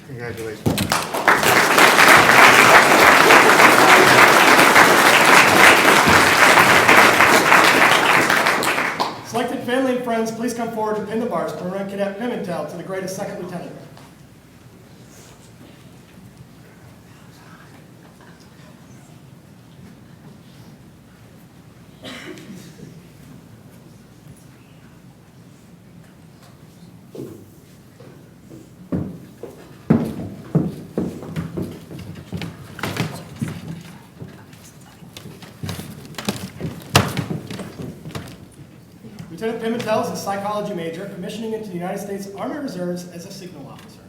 Congratulations. Selected family and friends, please come forward to pin the bars for Marine Cadet Pimentel to the grade of Second Lieutenant. Lieutenant Pimentel is a psychology major, commissioning into the United States Army Reserves as a signal officer.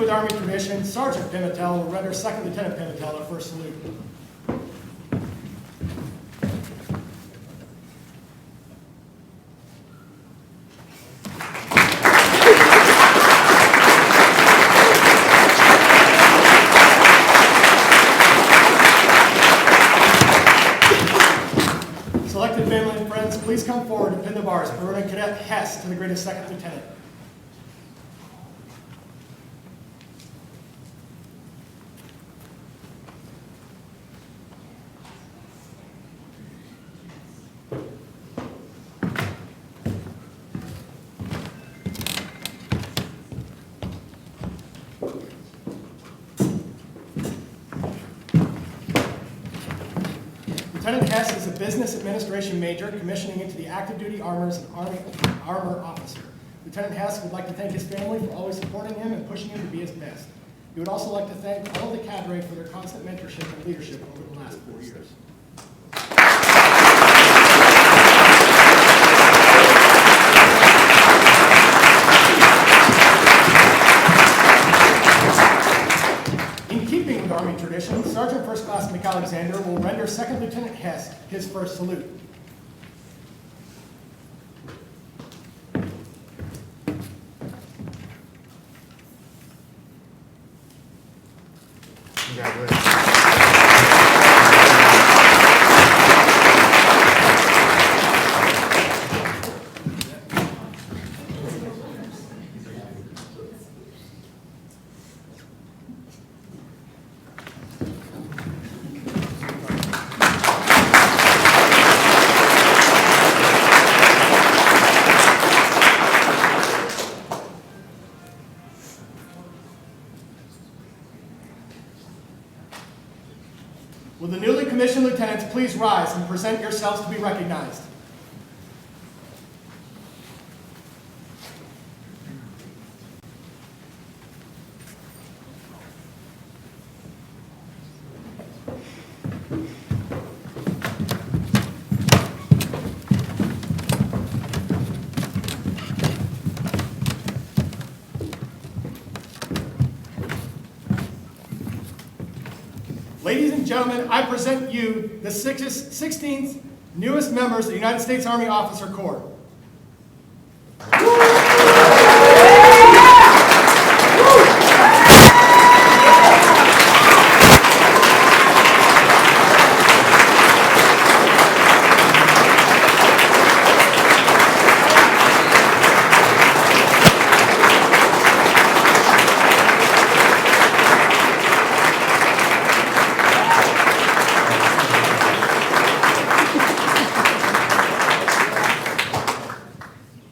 Army tradition, Sergeant Pimentel will render Second Lieutenant Pimentel her first salute. Selected family and friends, please come forward and pin the bars, promoting Cadet Hess to the grade of Second Lieutenant. Lieutenant Hess is a business administration major commissioning into the active duty armors and armor officer. Lieutenant Hess would like to thank his family for always supporting him and pushing him to be his best. He would also like to thank all of the cadre for their constant mentorship and leadership over the last 4 years. Army tradition, Sergeant First Class McAlexander will render Second Lieutenant Hess his first salute. Will the newly commissioned lieutenants please rise and present yourselves to be recognized? Ladies and gentlemen, I present you the 16th newest members of the United States Army Officer Corps.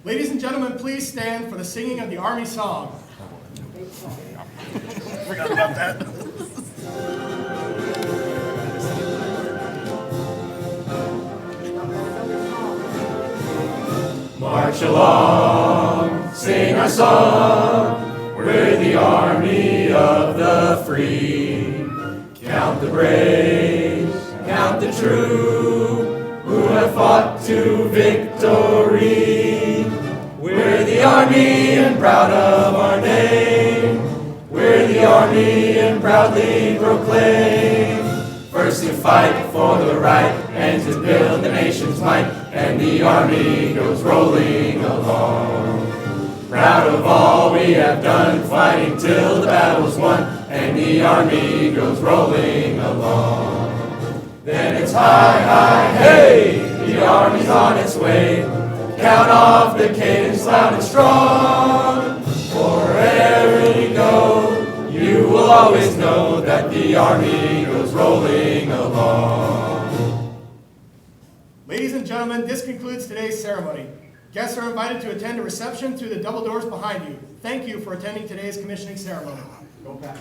Ladies and gentlemen, please stand for the singing of the Army song. Forgot about that. March along, sing our song. We're the army of the free. Count the brave, count the true, who have fought to victory. We're the army and proud of our name. We're the army and proudly proclaim. First to fight for the right and to build the nation's might, and the army goes rolling along. Proud of all we have done, fighting till the battle's won, and the army goes rolling along. Then it's hi, hi, hey, the army's on its way. Count off the cadence loud and strong. Wherever you go, you will always know that the army goes rolling along. Ladies and gentlemen, this concludes today's ceremony. Guests are invited to attend a reception through the double doors behind you. Thank you for attending today's commissioning ceremony. Go Pack.